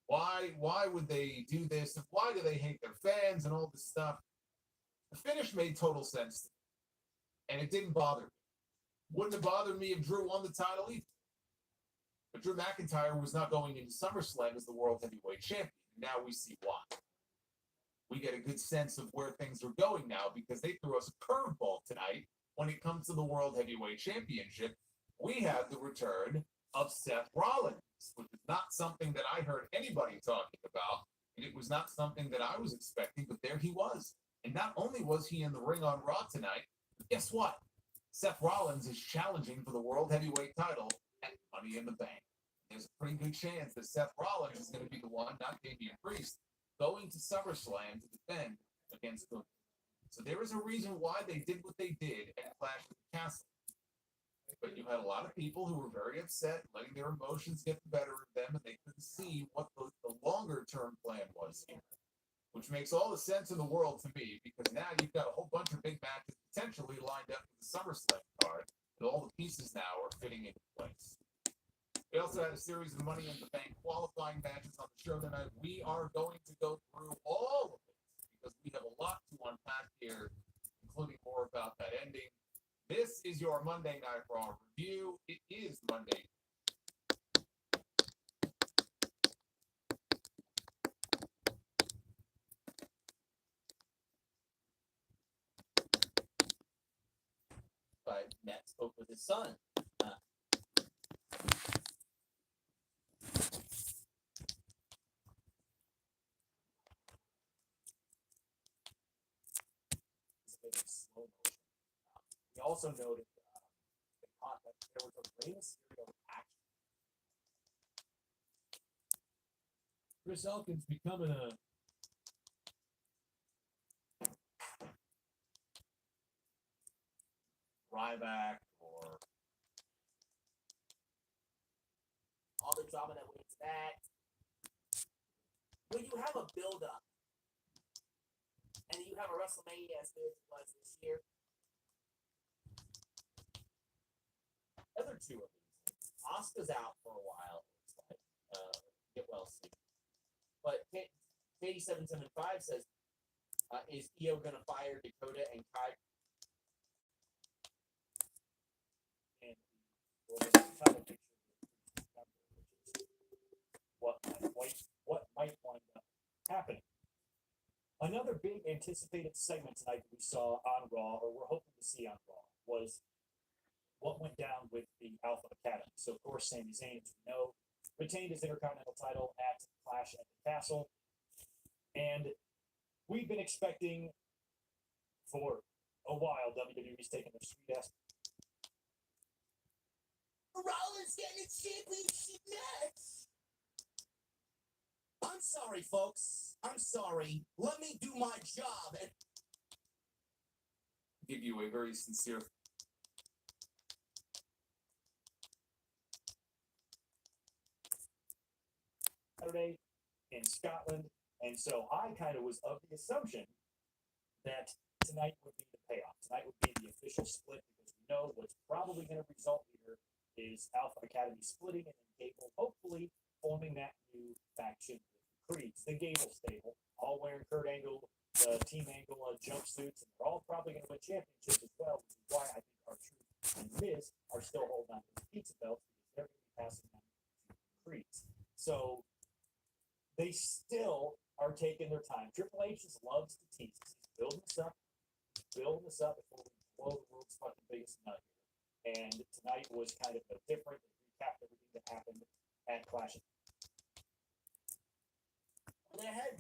Why would they do this? Why do they hate their fans and all this stuff? The finish made total sense. And it didn't bother me. Wouldn't have bothered me if Drew won the title either. But Drew McIntyre was not going into SummerSlam as the World Heavyweight Champion. Now we see why. We get a good sense of where things are going now because they threw us a curveball tonight when it comes to the World Heavyweight Championship. We have the return of Seth Rollins, which is not something that I heard anybody talking about, and it was not something that I was expecting, but there he was. And not only was he in the ring on Raw tonight, but guess what? Seth Rollins is challenging for the World Heavyweight title at Money in the Bank. There's a pretty good chance that Seth Rollins is going to be the one, not Damian Priest, going to SummerSlam to defend against Gunther. So there is a reason why they did what they did at Clash at the Castle. But you had a lot of people who were very upset, letting their emotions get the better of them, and they couldn't see what the longer-term plan was here. Which makes all the sense in the world to me, because now you've got a whole bunch of big matches potentially lined up for the SummerSlam card, and all the pieces now are fitting into place. We also had a series of Money in the Bank qualifying matches on the show tonight. We are going to go through all of it, because we have a lot to unpack here, including more about that ending. This is your Monday Night Raw review. It is Monday. But Matt spoke with his son. Slow motion. We also noted that there was a Rey Mysterio action. Chris Elkins becoming a Ryback or All the drama that went into that. When you have a build-up and you have a WrestleMania as big as it was this year, other two of these. Asuka's out for a while. It's like, get well soon. But Katie775 says, is Io going to fire Dakota and Kai? and the title picture what might wind up happening. Another big anticipated segment tonight that we saw on Raw, or we're hoping to see on Raw, was what went down with the Alpha Academy. So, of course, Sami Zayn, as we know, retained his Intercontinental title at Clash at the Castle. And we've been expecting for a while WWE's taking their sweet ass. Rollins getting its championship match. I'm sorry, folks. I'm sorry. Let me do my job and Give you a very sincere Saturday in Scotland. And so I kind of was of the assumption that tonight would be the payoff. Tonight would be the official split because we know what's probably going to result here is Alpha Academy splitting and then Gable hopefully forming that new faction with Creeds, the Gable stable, all wearing Kurt Angle, Team Angle jumpsuits, and they're all probably going to win championships as well, which is why I think R-Truth and Miz are still holding on to the pizza belts because they're going to be passing them to Creeds. So they still are taking their time. Triple H just loves to tease. He's building this up before we blow the world's fucking biggest nut here. And tonight was kind of a different. They recapped everything that happened at Clash of They're ahead.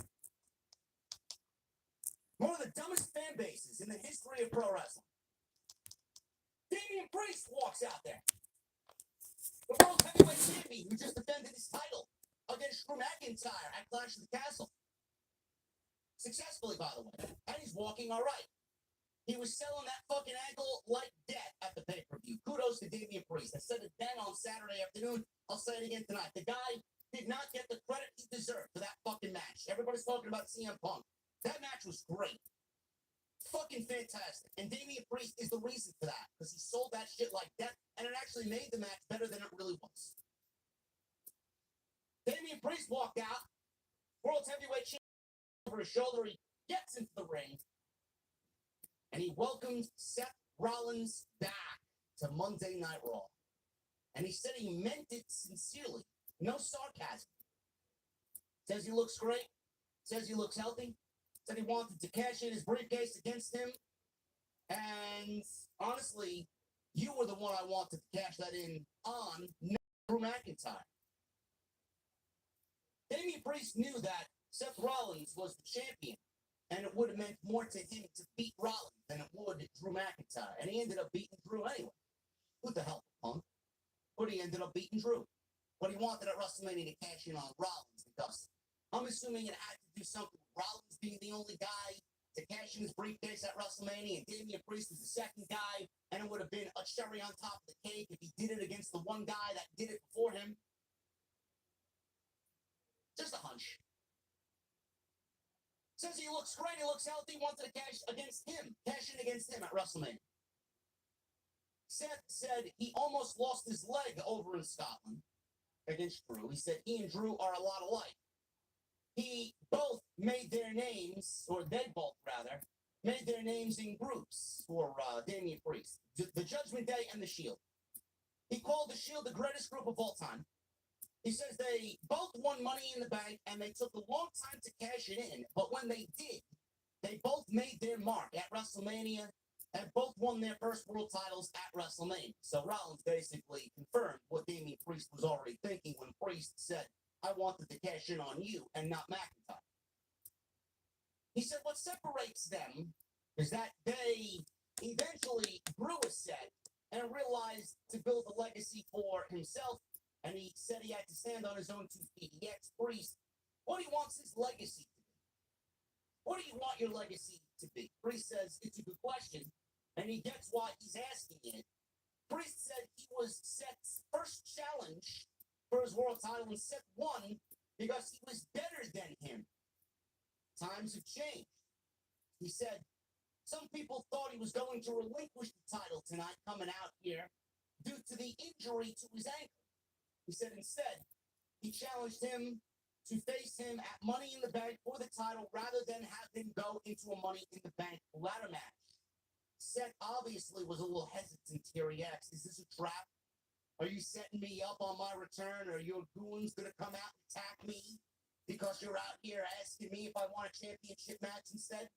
One of the dumbest fan bases in the history of pro wrestling. Damian Priest walks out there. The World Heavyweight Champion who just defended his title against Drew McIntyre at Clash of the Castle. Successfully, by the way. And he's walking all right. He was selling that fucking ankle like death at the pay-per-view. Kudos to Damian Priest. I said it then on Saturday afternoon. I'll say it again tonight. The guy did not get the credit he deserved for that fucking match. Everybody's talking about CM Punk. That match was great. Fucking fantastic. And Damian Priest is the reason for that. Because he sold that shit like death, and it actually made the match better than it really was. Damian Priest walked out. World Heavyweight Champion over his shoulder. He gets into the ring. And he welcomed Seth Rollins back to Monday Night Raw. And he said he meant it sincerely. No sarcasm. Says he looks great. Says he looks healthy. Said he wanted to cash in his briefcase against him. And honestly, you were the one I wanted to cash that in on, not Drew McIntyre. Damian Priest knew that Seth Rollins was the champion. And it would have meant more to him to beat Rollins than it would Drew McIntyre. And he ended up beating Drew anyway. Who the hell, Punk? But he ended up beating Drew. But he wanted at WrestleMania to cash in on Rollins because I'm assuming it had to do something with Rollins being the only guy to cash in his briefcase at WrestleMania, and Damian Priest was the second guy, and it would have been a cherry on top of the cake if he did it against the one guy that did it before him. Just a hunch. Says he looks great, he looks healthy, wanted to cash in against him at WrestleMania. Seth said he almost lost his leg over in Scotland against Drew. He said he and Drew are a lot alike. He both made their names, or they both rather, made their names in groups for Damian Priest. The Judgment Day and the Shield. He called the Shield the greatest group of all time. He says they both won Money in the Bank, and they took a long time to cash it in. But when they did, they both made their mark at WrestleMania and both won their first world titles at WrestleMania. So Rollins basically confirmed what Damian Priest was already thinking when Priest said, I wanted to cash in on you and not McIntyre. He said what separates them is that they eventually grew a set and realized to build a legacy for himself. And he said he had to stand on his own 2 feet. He asked Priest, what he wants his legacy to be. What do you want your legacy to be? Priest says, it's a good question. And he gets why he's asking it. Priest said he was Seth's first challenge for his world title, and Seth won because he was better than him. Times have changed. He said, some people thought he was going to relinquish the title tonight coming out here due to the injury to his ankle. He said instead, he challenged him to face him at Money in the Bank for the title rather than have him go into a Money in the Bank ladder match. Seth obviously was a little hesitant here. He asked, is this a trap? Are you setting me up on my return? Are your goons going to come out and attack me because you're out here asking me if I want a championship match instead?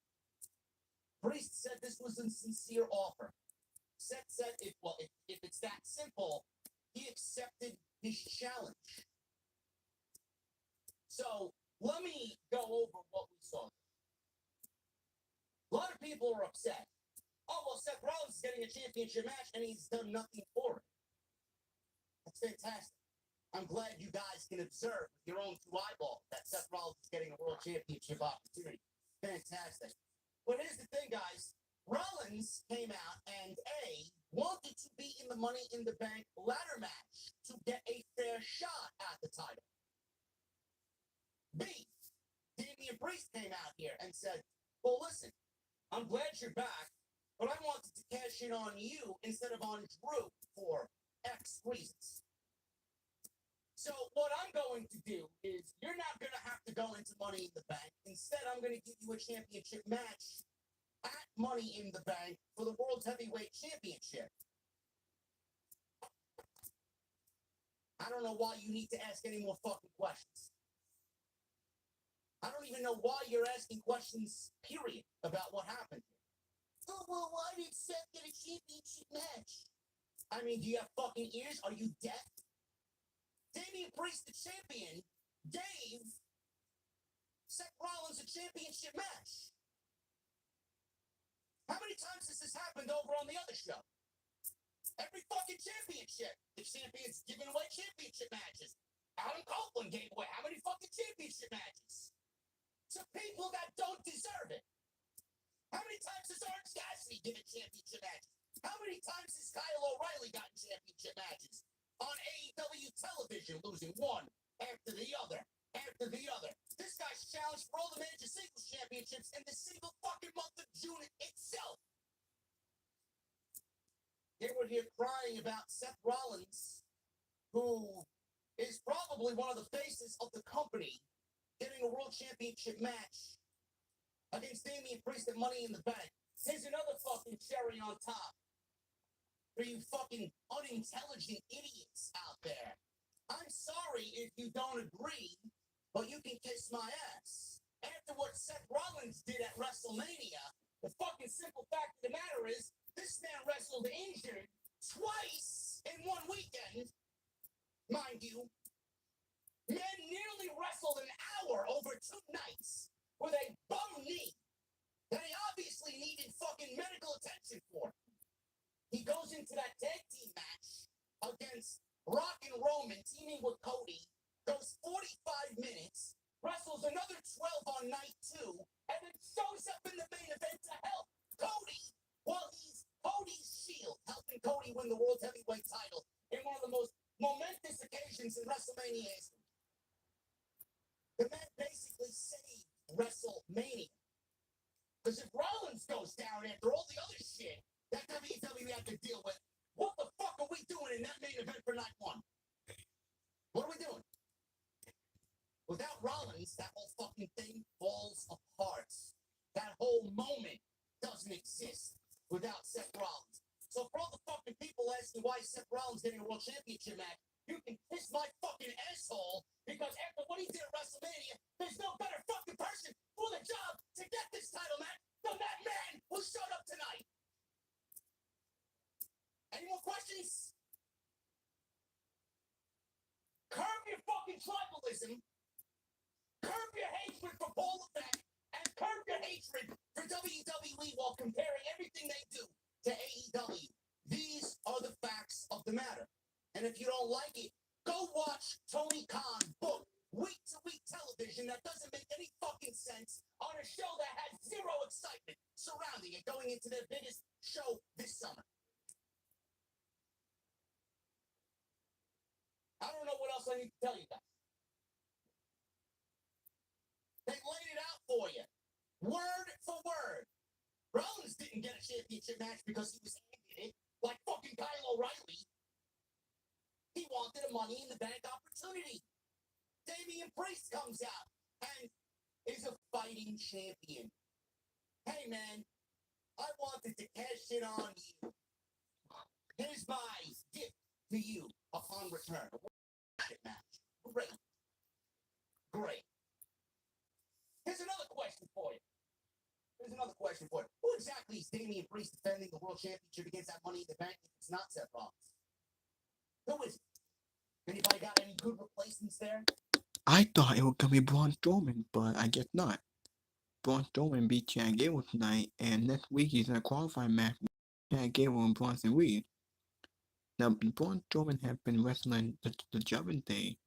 Priest said this was a sincere offer. Seth said, if it's that simple, he accepted his challenge. So let me go over what we saw. A lot of people are upset. Oh, well, Seth Rollins is getting a championship match and he's done nothing for it. That's fantastic. I'm glad you guys can observe with your own 2 eyeballs that Seth Rollins is getting a world championship opportunity. Fantastic. But here's the thing, guys. Rollins came out and wanted to be in the Money in the Bank ladder match to get a fair shot at the title. Damian Priest came out here and said, well, listen, I'm glad you're back, but I wanted to cash in on you instead of on Drew for X reasons. So what I'm going to do is you're not going to have to go and going to give you a championship match at Money in the Bank for the World Heavyweight Championship. I don't know why you need to ask any more fucking questions. I don't even know why you're asking questions, period, about what happened. Oh, well, why did Seth get a championship match? I mean, do you have fucking ears? Are you deaf? Damian Priest, the champion, gave Seth Rollins a championship match. How many times has this happened over on the other show? Every fucking championship. The champion's giving away championship matches. Adam Copeland gave away how many fucking championship matches? To people that don't deserve it. How many times has Orange Cassidy given championship matches? How many times has Kyle O'Reilly gotten championship matches? On AEW television, losing one after the other, after the other. This guy's challenged for all the major singles championships in the single fucking month of June itself. They were here crying about Seth Rollins, who is probably one of the faces of the company, getting a world championship match against Damian Priest at Money in the Bank. Here's another fucking cherry on top for you fucking unintelligent idiots out there. I'm sorry if you don't agree, but you can kiss my ass. After what Seth Rollins did at WrestleMania, the fucking simple fact of the matter is, this man wrestled injured twice in one weekend, mind you. Men nearly wrestled an hour over 2 nights with a bum knee that he obviously needed fucking medical attention for. He goes into that tag team match against Rock and Roman, teaming with Cody, goes 45 minutes, wrestles another 12 on night 2, and then shows up in the main event to help Cody while he's Cody's shield, helping Cody win the World Heavyweight title in one of the most momentous occasions in WrestleMania history. The man basically saved WrestleMania. Because if Rollins goes down after all the other shit that WWE had to deal with, what the fuck are we doing in that main event for night 1? What are we doing? Without Rollins, that whole fucking thing falls apart. That whole moment doesn't exist without Seth Rollins. So for all the fucking people asking why Seth Rollins getting a world championship match, you can kiss my fucking asshole, because after what he did at WrestleMania, there's no better fucking person for the job to get this title match than that man who showed up tonight. Any more questions? Curb your fucking tribalism, curb your hatred for Paul Levesque, and curb your hatred for WWE while comparing everything they do to AEW. These are the facts of the matter. And if you don't like it, go watch Tony Khan's book, week-to-week television that doesn't make any fucking sense on a show that has zero excitement surrounding it going into their biggest show this summer. I don't know what else I need to tell you guys. They laid it out for you, word for word. Rollins didn't get a championship match because he was handed it like fucking Kyle O'Reilly. He wanted a Money in the Bank opportunity. Damian Priest comes out and is a fighting champion. Hey, man, I wanted to cash in on you. Here's my gift to you upon return. A match. Great. Great. Here's another question for you. Who exactly is Damian Priest defending the World Championship against that Money in the Bank if it's not Seth Rollins? Who is it? Anybody got any good replacements there? I thought it was gonna be Braun Strowman, but I guess not. Braun Strowman beat Chad Gable tonight, and next week he's in a qualifying match with Chad Gable and Bronson Reed. Now, Braun Strowman have been wrestling the Judgment Day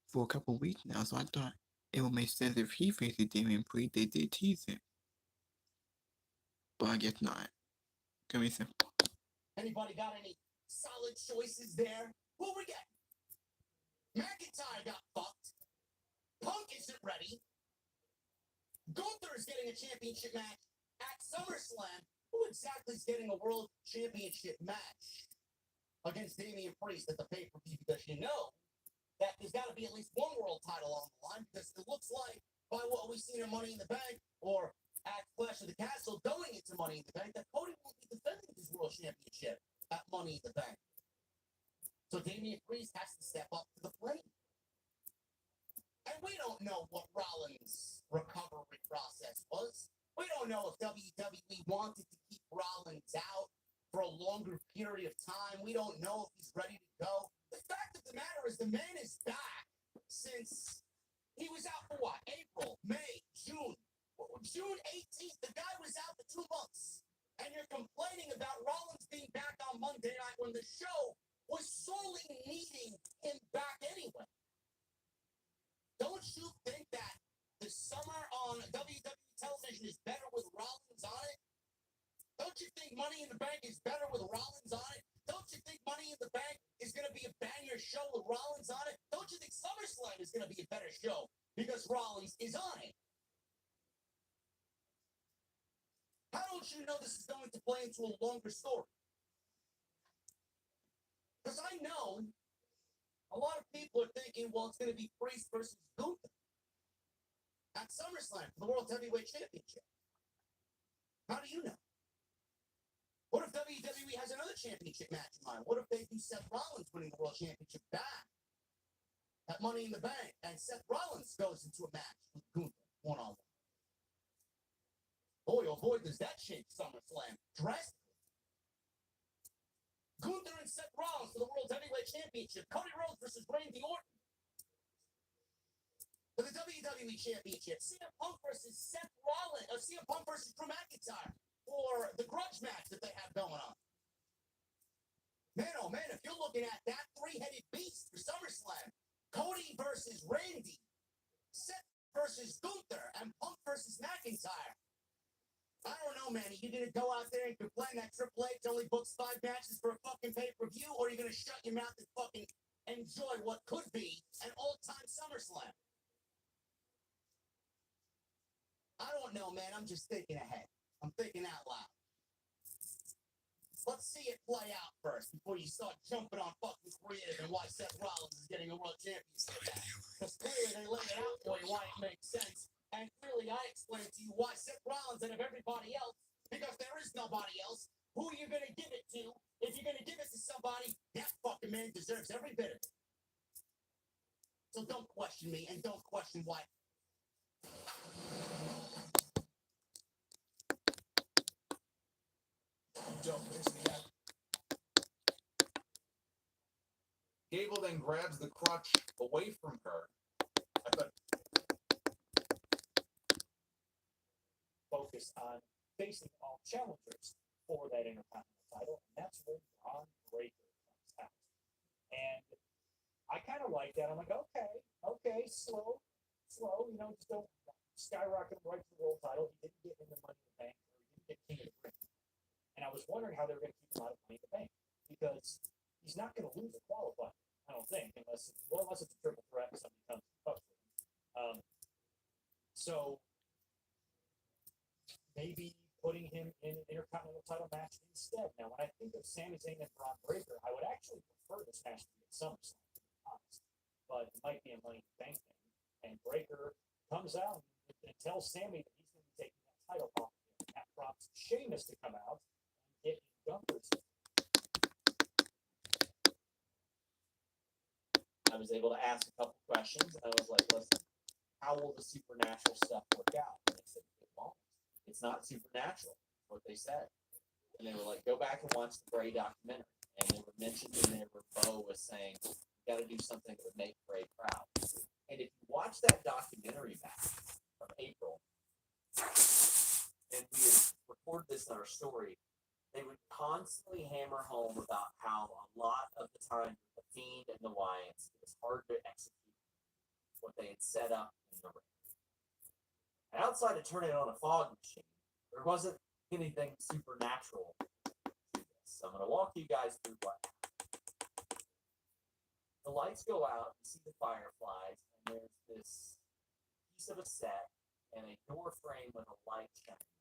for a couple of weeks now, so I thought it would make sense if he faces Damian Priest. They did tease it, but I guess not. Gonna be simple. Anybody got any solid choices there? Who we get? McIntyre got fucked. Punk isn't ready. Gunther is getting a championship match at SummerSlam. Who exactly is getting a world championship match against Damian Priest at the pay-per-view? Because you know that there's got to be at least one world title on the line, because it looks like by what we've seen in Money in the Bank or at Clash of the Castle going into Money in the Bank that Cody won't be defending his World Championship at Money in the Bank. So Damian Priest has to step up to the plate. And we don't know what Rollins' recovery process was. We don't know if WWE wanted to keep Rollins out for a longer period of time. We don't know if he's ready to go. The fact of the matter is the man is back since he was out for what? April, May, June. June 18th, the guy was out for 2 months. And you're complaining about Rollins being back on Monday night when the show was sorely needing him back anyway. Don't you think that the summer on WWE television is better with Rollins on it? Don't you think Money in the Bank is better with Rollins on it? Don't you think Money in the Bank is going to be a banger show with Rollins on it? Don't you think SummerSlam is going to be a better show because Rollins is on it? How don't you know this is going to play into a longer story? Because I know a lot of people are thinking, well, it's going to be Priest versus Gunther at SummerSlam for the World Heavyweight Championship. How do you know? What if WWE has another championship match in mind? What if they do Seth Rollins winning the World Championship back at Money in the Bank and Seth Rollins goes into a match with Gunther one-on-one? Boy, oh boy, does that change SummerSlam drastically. Gunther and Seth Rollins for the World Heavyweight Championship. Cody Rhodes versus Randy Orton for the WWE Championship. CM Punk versus Seth Rollins. CM Punk versus Drew McIntyre for the grudge match that they have going on. Man, oh man, if you're looking at that three-headed beast for SummerSlam, Cody versus Randy, Seth versus Gunther, and Punk versus McIntyre. I don't know, man. Are you going to go out there and complain that Triple H only books 5 matches for a fucking pay-per-view, or are you going to shut your mouth and fucking enjoy what could be an all-time SummerSlam? I don't know, man. I'm just thinking ahead. I'm thinking out loud. Let's see it play out first before you start jumping on fucking creative and why Seth Rollins is getting a world championship back. Because clearly they laid it out for you why it makes sense. And clearly I explained to you why Seth Rollins out of everybody else, because there is nobody else, who you're going to give it to. If you're going to give it to somebody, that fucking man deserves every bit of it. So don't question me and don't question why. Don't miss me out. Gable then grabs the crutch away from her. I thought, focus on facing all challengers for that Intercontinental title, and that's where Braun Breaker comes out. And I kind of like that. I'm like, okay, slow, you know, just don't skyrocket him right to the world title. He didn't get in the Money in the Bank, or he didn't get King of the Ring. And I was wondering how they were going to keep him out of Money in the Bank, because he's not going to lose a qualifier, I don't think, unless it's a triple threat and somebody comes up with him. So maybe putting him in an Intercontinental title match instead. Now, when I think of Sami Zayn and Braun Breaker, I would actually prefer this match to be at SummerSlam, to be honest. But it might be a Money in the Bank thing. And Breaker comes out and tells Sami that he's going to be taking that title off him. That prompts Sheamus to come out and get Gunther's. I was able to ask a couple questions. I was like, listen, how will the supernatural stuff work out? And they said, it won't. It's not supernatural, what they said. And they were like, go back and watch the Bray documentary. And they were mentioned in there where Bo was saying, you got to do something that would make Bray proud. And if you watch that documentary back from April, and we had recorded this in our story, they would constantly hammer home about how a lot of the time the Fiend and the Wyatts, it was hard to execute what they had set up in the ring. And outside of turning on a fog machine, there wasn't anything supernatural to this. So I'm going to walk you guys through what happened. The lights go out, you see the fireflies, and there's this piece of a set and a door frame with a light shining.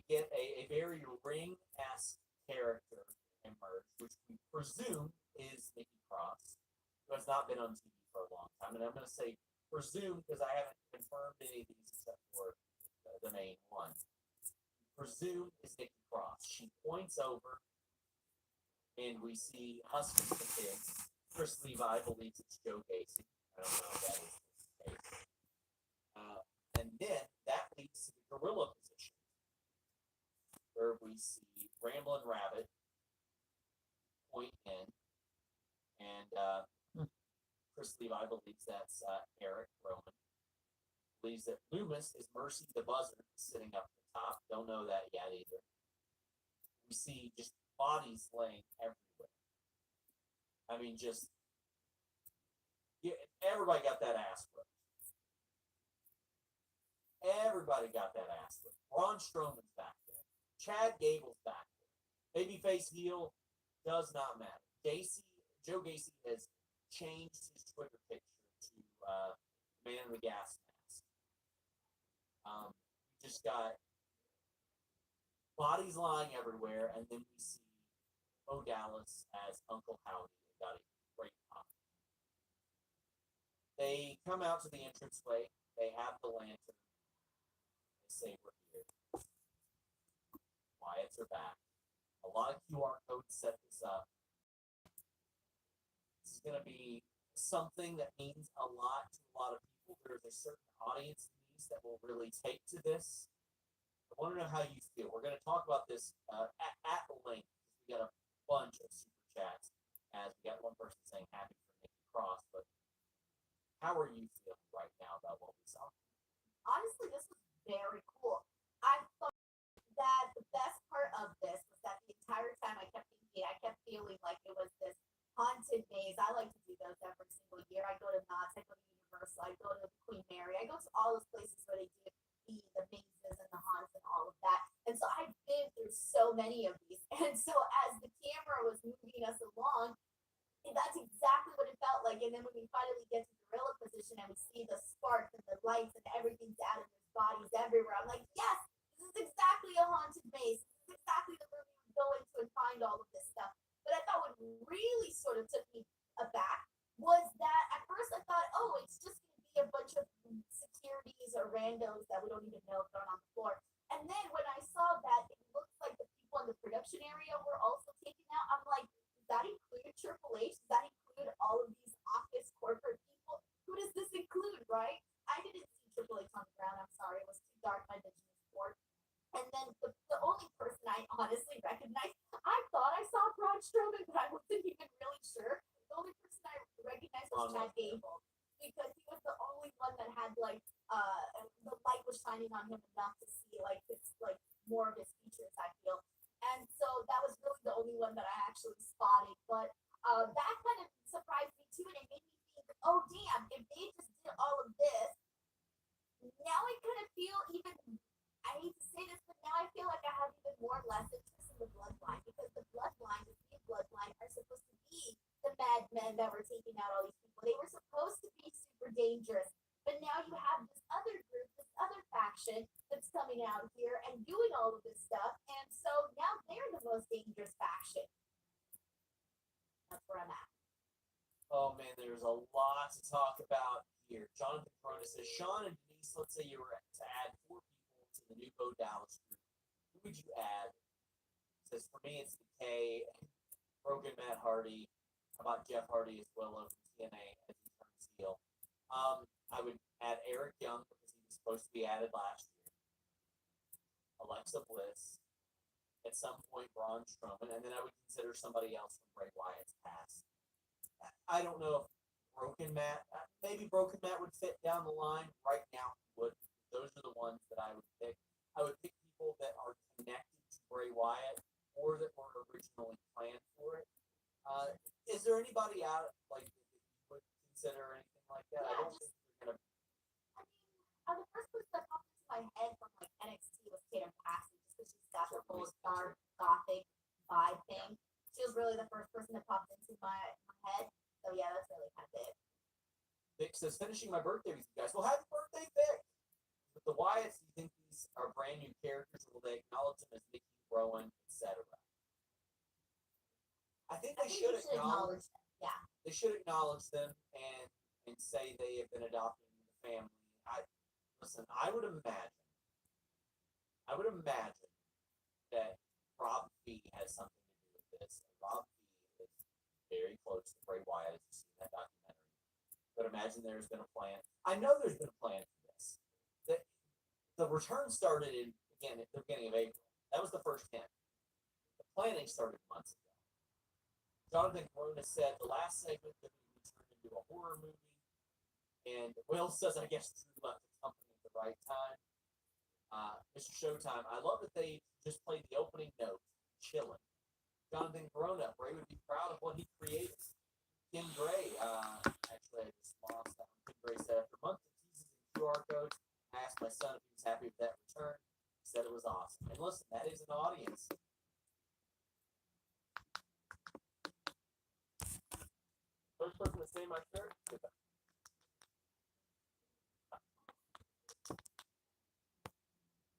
We get a very Ring-esque character emerge, which we presume is Nikki Cross, who has not been on TV for a long time, and I'm going to say presumed because I haven't confirmed any of these except for the main one. Presumed is Nikki Cross. She points over, and we see Huskins the Kid. Chris Levi believes it's Joe Gacy. I don't know if that is the case. And then that leads to the gorilla position, where we see Ramblin' Rabbit point in, and Chris Levi believes that's Eric Roman. Believes that Loomis is Mercy the Buzzard sitting up at the top. Don't know that yet either. We see just bodies laying everywhere. I mean, just everybody got that ass whipped. Everybody got that ass whipped. Braun Strowman's back there. Chad Gable's back there. Babyface heel does not matter. Joe Gacy has changed his Twitter picture to Man in the Gas Mask. We just got bodies lying everywhere, and then we see Bo Dallas as Uncle Howdy. They got a great pop. They come out to the entranceway. They have the lantern. They say, "We're here." Wyatts are back. A lot of QR codes set this up. This is going to be something that means a lot to a lot of people. There's a certain audience needs that will really take to this. I want to know how you feel. We're going to talk about this at length. We got a bunch of super chats, as we got one person saying happy for Nikki Cross. But how are you feeling right now about what we saw? Honestly, this was very cool. I thought that the best part of this was that the entire time I kept feeling like it was this haunted maze. I like to do those every single year. I go to Knott's, I go to Universal, I go to Queen Mary, I go to all those places where they do the mazes and the haunts and all of that. And so I've been through so many of these. And so as the camera was moving us along, and that's exactly what it felt like. And then when we finally get to gorilla position and we see the sparks and the lights and everything's out and there's bodies everywhere, I'm like, yes, this is exactly a haunted maze. This is exactly the room you would go into and find all of this stuff. But I thought what really sort of took me aback was that at first I thought, oh, it's just going to be a bunch of securities or randos that we don't even know thrown on the floor. And then when I saw that it looks like the people in the production area were also taken out, I'm like, does that include Triple H? Does that include all of these office corporate people? Who does this include, right? I didn't see Triple H on the ground. I'm sorry. It was too dark. My vision was poor. And then the only person I honestly recognized, I thought I saw Braun Strowman, but I wasn't even really sure. The only person I recognized was Chad Gable, because he was the only one that had like the light was shining on him enough to see like more of his features, I feel. And so that was really the only one that I actually spotted. But that kind of surprised me too, and it made me think, oh damn, if they just did all of this, now I kind of feel even, I hate to say this, but now I feel like I have even more less interest in the bloodline, because the bloodline, the big bloodline, are supposed to be the madmen that were taking out all these people. They were supposed to be super dangerous, but now you have this other group, this other faction that's coming out here and doing all of this stuff, and so now they're the most dangerous faction. That's where I'm at. Oh man, there's a lot to talk about here. Jonathan Corona says, Sean and Denise, let's say you were to add 4 people to the new Bo Dallas group. Who would you add? Says, for me, it's the K, Broken Matt Hardy. How about Jeff Hardy as well of TNA as he turns heel? I would add Eric Young because he was supposed to be added last year. Alexa Bliss. At some point, Braun Strowman, and then I would consider somebody else from Bray Wyatt's past. I don't know if Broken Matt, maybe Broken Matt would fit down the line. Right now, he would. Those are the ones that I would pick. I would pick people that are connected to Bray Wyatt or that were originally planned for it. Is there anybody out like that you would consider anything like that? Yeah, I don't think they're gonna. I mean, the first person that popped into my head from like NXT was Tatum Paxley, just because she's got the whole dark gothic vibe thing. She was really the first person that popped into my head. So yeah, that's really kind of it. Vic says, finishing my birthday with you guys. Well, happy birthday, Vic! With the Wyatts, do you think these are brand new characters, or will they acknowledge them as Nikki, Rowan, etc.? I think they should acknowledge them. Yeah. They should acknowledge them and and say they have been adopted into the family. I would imagine that Rob Fee has something to do with this. And Rob Fee is very close to Bray Wyatt, as you see in that documentary. But imagine there's been a plan. I know there's been a plan for this. The return started at the beginning of April. That was the first hint. The planning started months ago. Jonathan Corona said the last segment that we would turn into a horror movie. And Will says, I guess Drew left the company at the right time. Mr. Showtime, I love that they just played the opening note, chilling. Jonathan Corona, Bray would be proud of what he created. Kim Gray, actually, I just lost that one. Kim Gray said, after months of teases and QR codes, I asked my son if he was happy with that return. He said it was awesome. And listen, that is an audience. First person to say my shirt.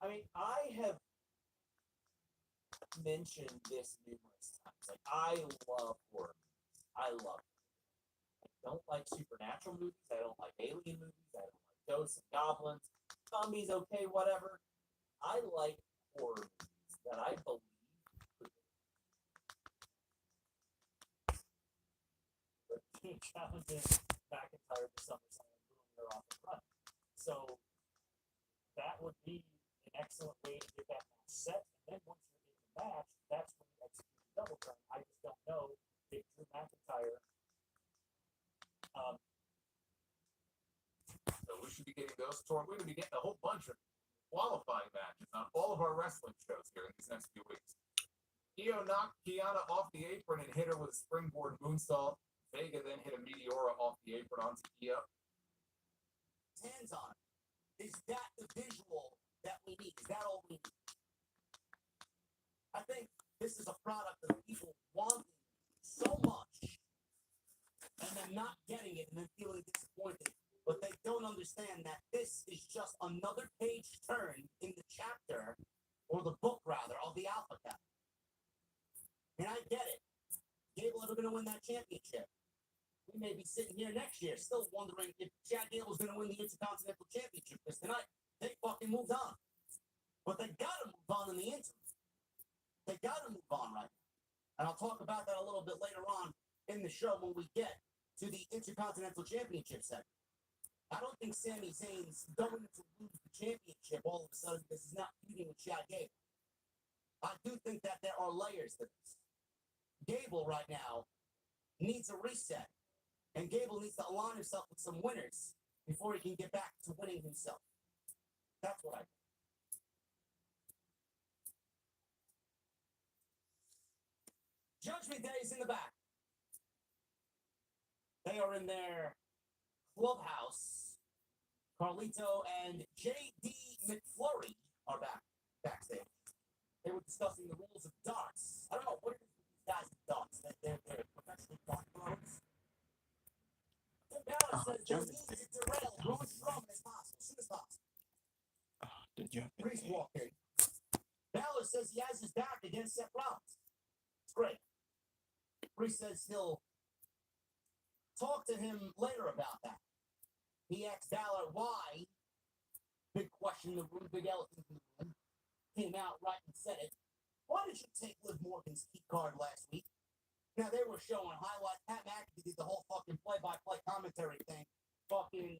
I mean, I have mentioned this numerous times. Like, I love horror movies. I love them. I don't like supernatural movies. I don't like alien movies. I don't like ghosts and goblins. Zombies, okay, whatever. I like horror movies that I believe challenges McIntyre to SummerSlam, boom, they're off and running. So that would be an excellent way to get that match set. And then once you're in the match, that's when you execute the double turn. I just don't know if Drew McIntyre. So we should be getting those torn. We're going to be getting a whole bunch of qualifying matches on all of our wrestling shows here in these next few weeks. Io knocked Kiana off the apron and hit her with a springboard moonsault. Vega then hit a Meteora off the apron onto Io. Hands on it. Is that the visual that we need? Is that all we need? I think this is a product that people want so much and then not getting it and then feeling disappointed. But they don't understand that this is just another page turn in the chapter, or the book rather, of the Alpha Cup. And I get it. Gable ever going to win that championship? We may be sitting here next year still wondering if Chad Gable's going to win the Intercontinental Championship, because tonight they fucking moved on. But they got to move on in the interim. They got to move on right now. And I'll talk about that a little bit later on in the show when we get to the Intercontinental Championship segment. I don't think Sami Zayn's going to lose the championship all of a sudden because he's not feuding with Chad Gable. I do think that there are layers to this. Gable right now needs a reset. And Gable needs to align himself with some winners before he can get back to winning himself. That's what I think. Judgment Day is in the back. They are in their clubhouse. Carlito and J.D. McFlurry are backstage. They were discussing the rules of darts. I don't know what it is with these guys in darts. They're professional dart pros. Balor says they need to derail Braun Strowman as soon as possible. Priest walked in. Balor says he has his back against Seth Rollins. It's great. Priest says he'll talk to him later about that. He asked Balor why. Big question in the room, big elephant in the room. Came out right and said it. Why did you take Liv Morgan's key card last week? Now, they were showing highlights. Pat McAfee did the whole fucking play-by-play commentary thing, doing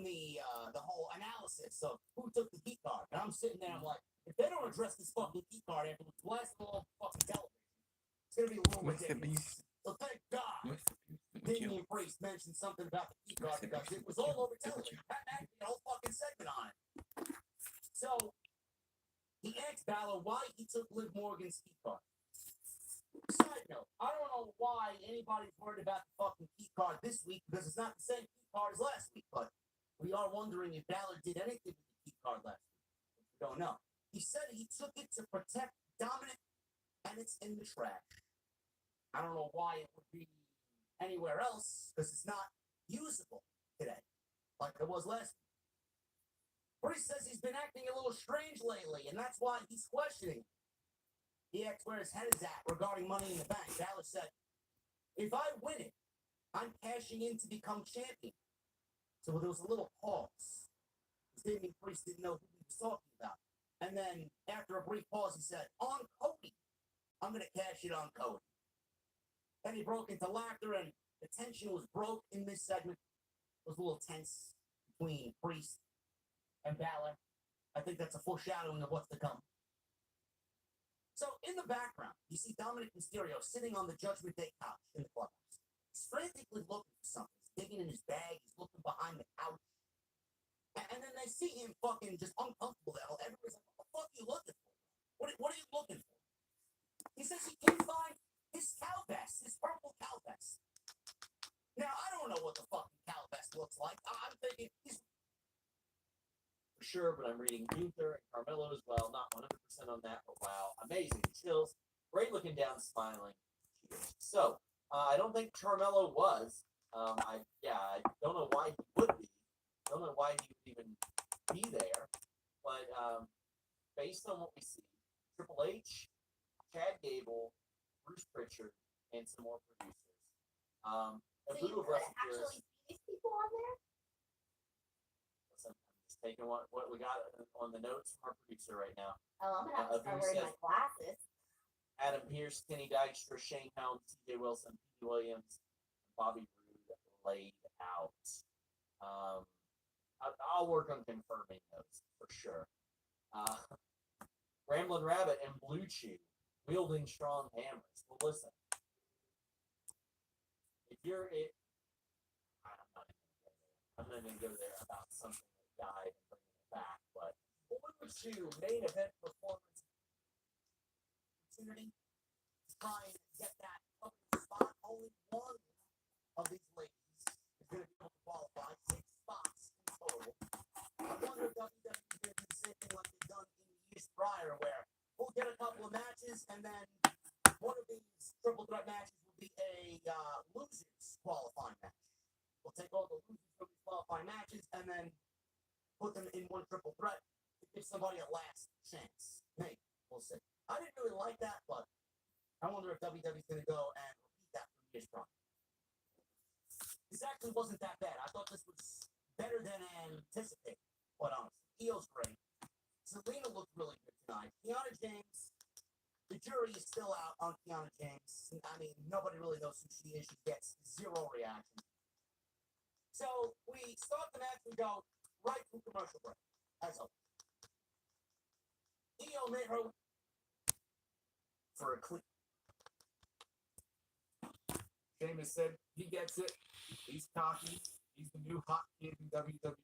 the whole analysis of who took the key card. And I'm sitting there, I'm like, if they don't address this fucking key card after it's blasted all over fucking television, it's going to be a little ridiculous. So thank God Damian Priest mentioned something about the key card because it was all over television. Pat McAfee had a whole fucking segment on it. So, he asked Balor why he took Liv Morgan's key card. Side note, I don't know why anybody's worried about the fucking key card this week because it's not the same key card as last week, but we are wondering if Balor did anything with the key card last week. We don't know. He said he took it to protect Dominic and it's in the trash. I don't know why it would be anywhere else because it's not usable today like it was last week. Priest says he's been acting a little strange lately and that's why he's questioning. He asked where his head is at regarding Money in the Bank. Balor said, if I win it, I'm cashing in to become champion. So there was a little pause. Damian Priest didn't know who he was talking about. And then after a brief pause, he said, on Cody. I'm going to cash it on Cody. Then he broke into laughter, and the tension was broke in this segment. It was a little tense between Priest and Balor. I think that's a foreshadowing of what's to come. So in the background, you see Dominic Mysterio sitting on the Judgment Day couch in the clubhouse. He's frantically looking for something. He's digging in his bag. He's looking behind the couch. And then they see him fucking just uncomfortable there. Everybody's like, what the fuck are you looking for? What are you looking for? He says he can't find his cow vest, his purple cow vest. Now, I don't know what the fucking cow vest looks like. I'm thinking he's for sure, but I'm reading Gunther and Carmelo as well. Not 100% on that, but wow. Amazing. Chills. Great looking down, smiling. Cheers. So, I don't think Carmelo was. I don't know why he would be. Don't know why he would even be there. But based on what we see, Triple H, Chad Gable, Bruce Pritchard, and some more producers. A So you little could rough actually see these people on there? Listen, I'm just taking what we got on the notes from our producer right now. Oh, I'm gonna have to start Bruce wearing my glasses. Adam Pearce, Kenny Dykstra, Shane Helms, TJ Wilson, Pete Williams, Bobby Roode laid out. I'll work on confirming those for sure. Ramblin' Rabbit and Blue Chew wielding strong hammers. Well, listen, if you're it, I'm not gonna go there about something that died and bringing it back. But Blue Chew main event performance opportunity to try and get that covered spot. Only one of these ladies is going to be able to qualify. 6 spots in total. I wonder if WWE is going to do the same thing like they've done in years prior, where we'll get a couple of matches, and then one of these triple threat matches will be a losers qualifying match. We'll take all the losers from these qualifying matches and then put them in one triple threat to give somebody a last chance. Maybe. We'll see. I didn't really like that, but I wonder if WWE's going to go and repeat that from years prior. This actually wasn't that bad. I thought this was better than anticipated, quite honestly. Io's great. Selena looked really good tonight. Kiana James, the jury is still out on Kiana James. I mean, nobody really knows who she is. She gets 0 reaction. So we start the match, we go right through commercial break, as always. Io made her for a clean. Sheamus said he gets it. He's cocky. He's the new hot kid in WWE.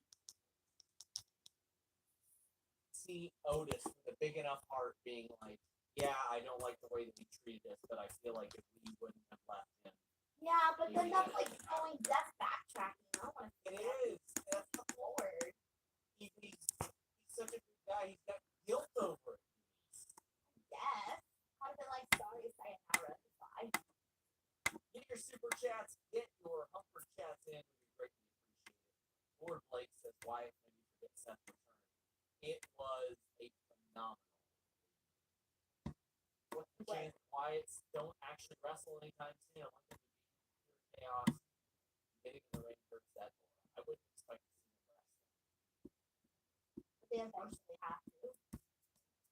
See Otis with a big enough heart being like, yeah, I don't like the way that he treated us, but I feel like if we wouldn't have left him. Yeah, but then that's like going, that's backtracking. I don't want to It say that. is. That's the Lord. he's such a good guy. He's got guilt over it. Yes. I'd have been like, sorry, sayonara. Bye. Get your super chats, get your humper chats in. Would be greatly appreciated. Lord Blake says, Wyatt, when you forget Seth return. It was a phenomenal. What the chance Wyatts don't actually wrestle anytime soon. I want them to be pure chaos. Getting in the ring hurts that door. I wouldn't expect to see them wrestle. But they eventually have to.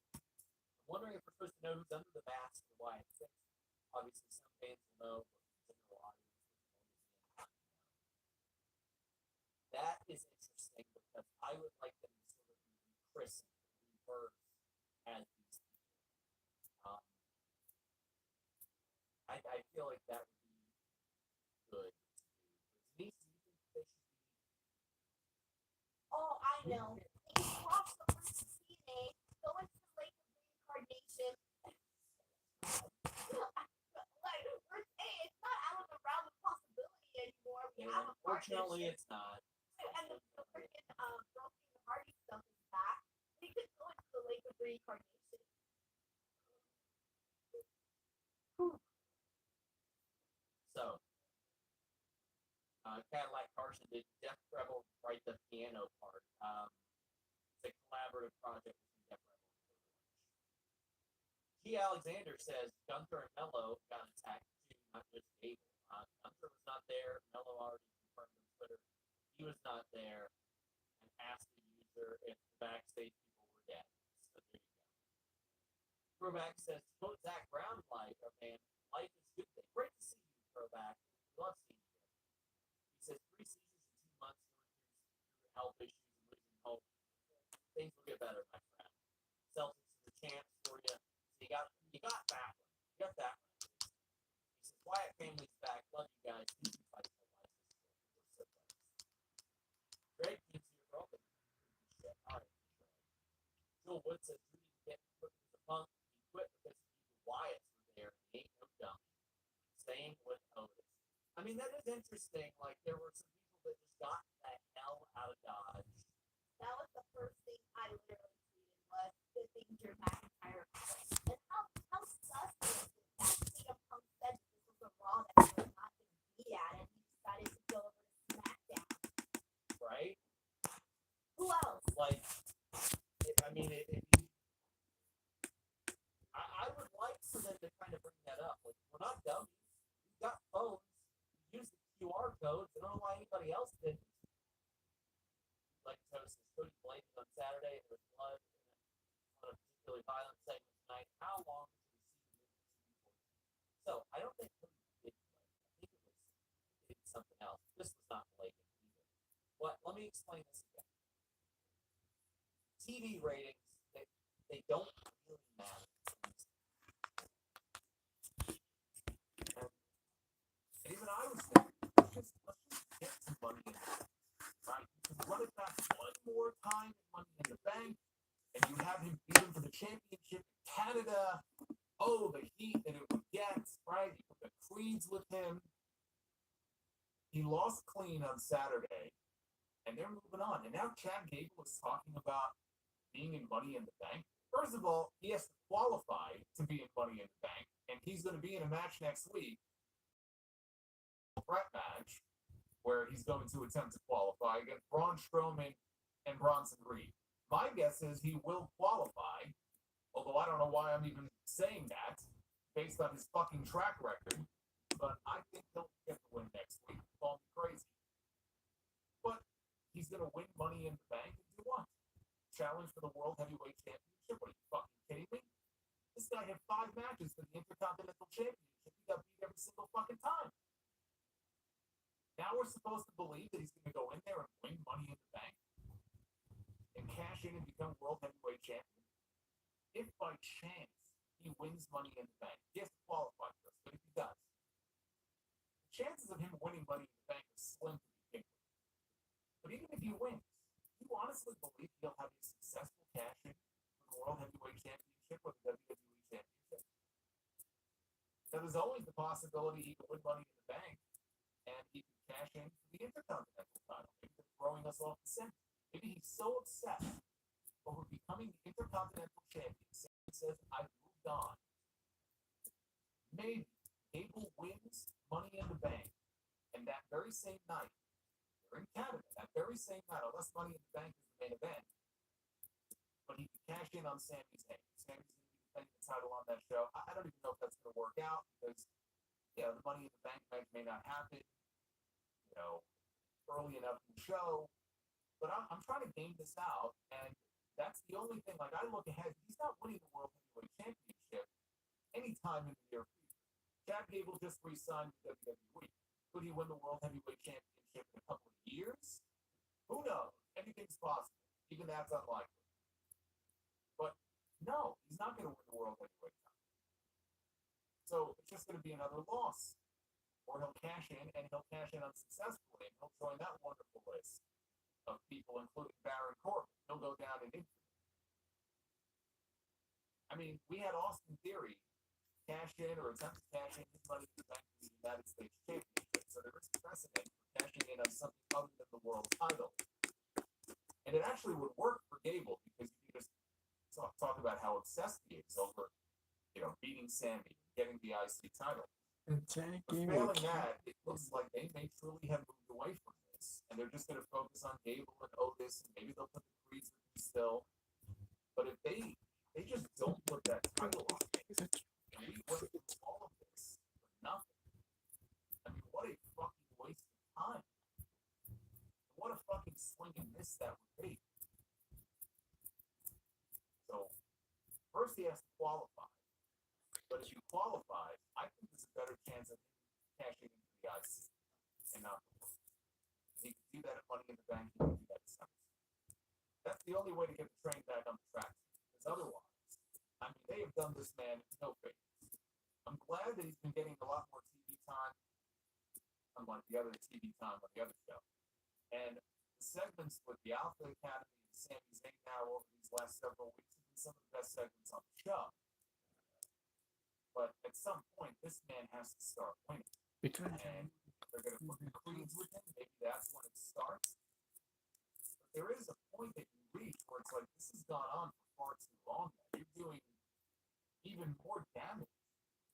I'm wondering if we're supposed to know who's under the mask for Wyatt 6. Obviously, some fans will know, but the general audience will know. That is interesting because I would like them to sort of be rechristened, rebirth as these people. I feel like that would be good to do. But Denise, do you think they should be? Oh, I know. They can cross over to TNA, go into the lake of reincarnation. Like, we're saying it's not out of the realm of possibility anymore. We have a Unfortunately, partnership. it's not. And the freaking Broken Hardy stuff is back. We could go into the lake of reincarnation. So, Cadillac Carson did Def Rebel write the piano part. It's a collaborative project between Def Rebel and Triple H. G. Alexander says Gunther and Mello got attacked too, not just Gable. Hunter was not there. Mello already confirmed on Twitter he was not there, and asked the user if the backstage people were dead. So there you go. Throwback says, "What's Zach Brown like? Oh man, life is good. Great to see you, Throwback. We love seeing you." He says 3 seasons and 2 months through health issues and losing hope. Things will get better, my friend. Celtics is a chance for you. So you got that one. You got that one. He says, "Wyatt family's back. Love you guys. Thank you guys for watching. We're so close." Greg keeps you broken. Shit. All right. Joel Wood says, "Drew didn't get quit as a punk. He quit because the Wyatts were there. And he ain't no dummy." Same with Otis. I mean, that is interesting. Like, there were some people that just got the hell out of Dodge. That was the first thing I literally tweeted was the thing Drew McIntyre quit. And how sus is it that CM Punk said this was a Raw that he was not going to be at, and he decided to go over to SmackDown. Right? Who else? Like, I would like for them to kind of bring that up. Like, we're not dummies. We've got phones. We use the QR codes. I don't know why anybody else didn't. Like Toast says, Cody blamed on Saturday and there was blood on a particularly violent segment tonight. How long did we see the movie before? So I don't think Cody did blame. I think it was something else. This was not blatant either. But let me explain this again. TV ratings, they don't really matter. And even I was thinking, let's just get some money in the bank, right? You can run it back one more time at Money in the Bank, and you have him beat him for the championship in Canada. Oh, the heat that it would get, right? You put the Creeds with him. He lost clean on Saturday, and they're moving on. And now Chad Gable is talking about being in Money in the Bank. First of all, he has to qualify to be in Money in the Bank, and he's going to be in a match next week, a threat match, where he's going to attempt to qualify against Braun Strowman and Bronson Reed. My guess is he will qualify, although I don't know why I'm even saying that, based on his fucking track record, but I think he'll get the win next week. Call me crazy. But he's going to win Money in the Bank and do what? Challenge for the World Heavyweight Championship? What are you fucking kidding me? This guy had 5 matches for the Intercontinental Championship. He got beat every single fucking time. Now we're supposed to believe that he's going to go in there and win Money in the Bank and cash in and become World Heavyweight Champion. If by chance he wins Money in the Bank, he has to qualify for us, but if he does, the chances of him winning Money in the Bank are slim to begin with. But even if he wins, you honestly believe he'll have a successful cash in for the World Heavyweight Championship or the WWE Championship? Now, there's always the possibility he could win Money in the Bank and he could cash in for the Intercontinental title. Maybe they're throwing us off the scent. Maybe he's so obsessed over becoming the Intercontinental Champion, he says, "I've moved on." Maybe Gable wins Money in the Bank, and that very same night, they're in Canada, that very same night, unless Money in the Bank is the main event, but he can cash in on Sammy's name. Sammy's going to be defending the title on that show. I don't even know if that's going to work out because, the Money in the Bank match may not happen, early enough in the show. But I'm trying to game this out, and that's the only thing. Like, I look ahead, he's not winning the World Heavyweight Championship anytime in the near future. Chad Gable just re-signed with WWE. Could he win the World Heavyweight Championship in a couple of years? Who knows? Anything's possible. Even that's unlikely. But no, he's not going to win the World Heavyweight title. So it's just going to be another loss. Or he'll cash in, and he'll cash in unsuccessfully, and he'll join that wonderful list of people, including Baron Corbin. He'll go down in infamy. I mean, we had Austin Theory cash in or attempt to cash in his Money in the Bank for the United States Championship. So there is precedent for cashing in on something other than the world title. And it actually would work for Gable because you just talk about how obsessed he is over, beating Sammy, getting the IC title. And Chad But Gable. failing that, it looks like they may truly have moved away from this, and they're just going to focus on Gable and Otis, and maybe they'll put the Creeds with them still. But if they just don't put that title on, and we went through all of this for nothing. I mean, fucking swing and miss that would be. So, first he has to qualify. But if he qualifies, I think there's a better chance of him cashing into the IC and not the world. He can do that at Money in the Bank, he can do that at SummerSlam. That's the only way to get the train back on the tracks. Because otherwise, I mean, they have done this man no favors. I'm glad that he's been getting a lot more TV time, unlike the other TV time on the other show. And the segments with the Alpha Academy and Sami Zayn now over these last several weeks have been some of the best segments on the show. But at some point, this man has to start winning. And they're going to put the creeds with him. Maybe that's when it starts. But there is a point that you reach where it's like, this has gone on for far too long now. You're doing even more damage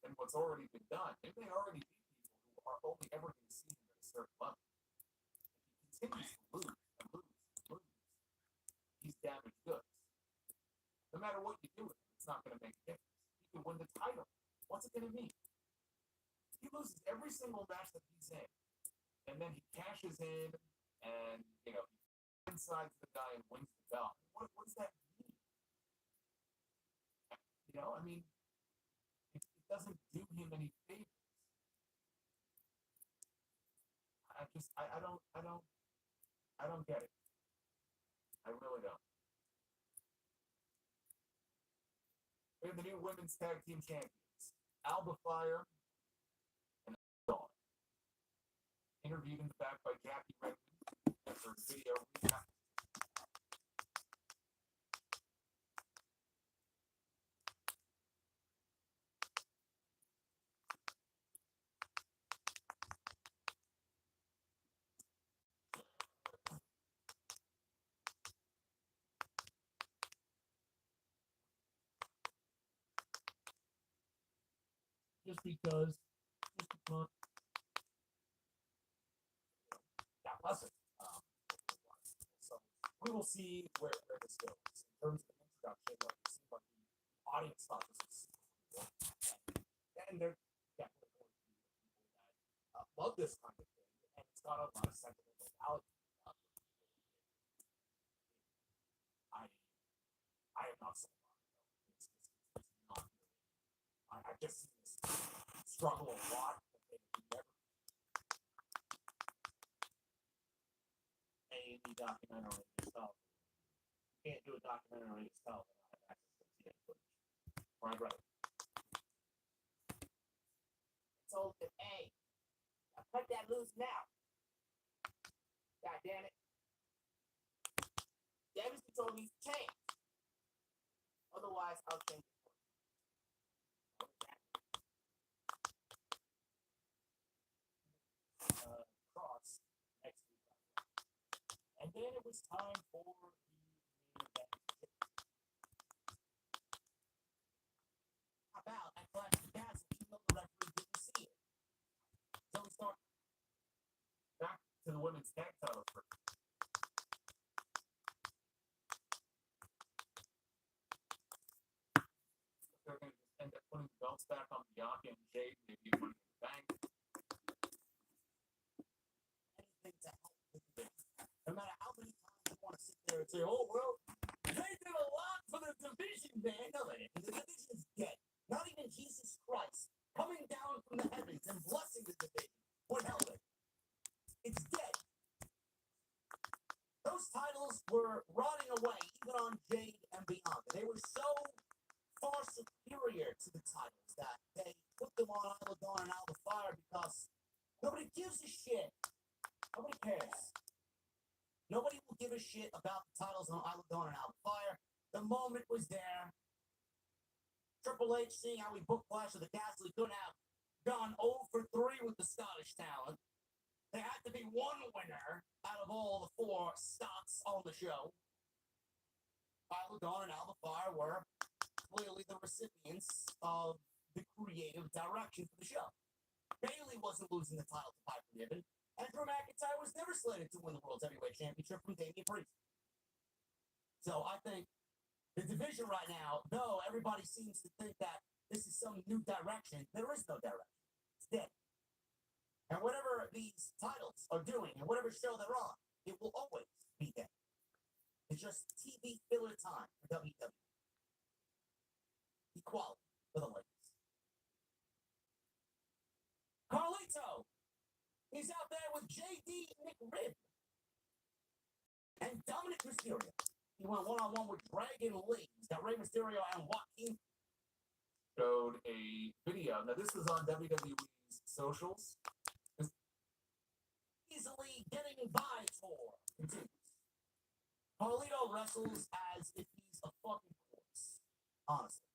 than what's already been done. There may already be people who are only ever going to see him at a certain level. If he continues to lose and lose and lose, he's damaged goods. No matter what you do with him, it's not going to make a difference. He could win the title. What's it going to mean? He loses every single match that he's in, and then he cashes in, and he insides the guy and wins the belt. What does that mean? I mean, it doesn't do him any favors. I don't get it. I really don't. We have the new women's tag team champions, Alba Fire and Dawn. Interviewed in the back by Jackie Redmond after a video recap. Just because. That wasn't. So we will see where this goes. In terms of an introduction, it seemed like the audience thought this was super cool. And there definitely going to be people that love this kind of thing. And it's got a lot of sentimental value. I am not so far. It's not really. I've just seen this struggle a lot. A documentary yourself. You can't do a documentary yourself and not have access to the footage. Right, right. I told him, hey, now cut that loose now. God damn it. Davidson told me to change. Otherwise, I'll change it for you. Cross next week. And then it was time for the main event. How about I flashed the gas even though the referee didn't see it? So we start back to the women's tag title first. They're going to just end up putting the belts back on Bianca and Jade, maybe Money in the Bank. Anything to help with this. No matter how many times you want to sit there and say, oh, well, they did a lot for the division, man. No, the division's dead. Not even Jesus Christ coming down from the heavens and blessing the division would help it. It's dead. Those titles were rotting away, even on Jade and Bianca. They were so far superior to the titles that they put them on Isla Dawn and Alba Fire because nobody gives a shit. Nobody cares. Nobody will give a shit about the titles on Isla Dawn and Alba Fire. The moment was there. Triple H, seeing how we booked Clash of the Castle, he couldn't have gone 0 for 3 with the Scottish talent. There had to be one winner out of all the 4 Scots on the show. Isla Dawn and Alba Fire were clearly the recipients of the creative direction for the show. Bayley wasn't losing the title to Piper Niven, and Drew McIntyre was never slated to win the World's Heavyweight Championship from Damian Priest. So I think the division right now, though everybody seems to think that this is some new direction, there is no direction. It's dead. And whatever these titles are doing, and whatever show they're on, it will always is just TV filler time for WWE. Equality for the ladies. Carlito, he's out there with JD McRib and Dominic Mysterio. He went one-on-one with Dragon Lee. He's got Rey Mysterio and Joaquin. Showed a video. Now this was on WWE's socials. Easily getting by tour continues. Carlito wrestles as if he's a fucking corpse. Honestly.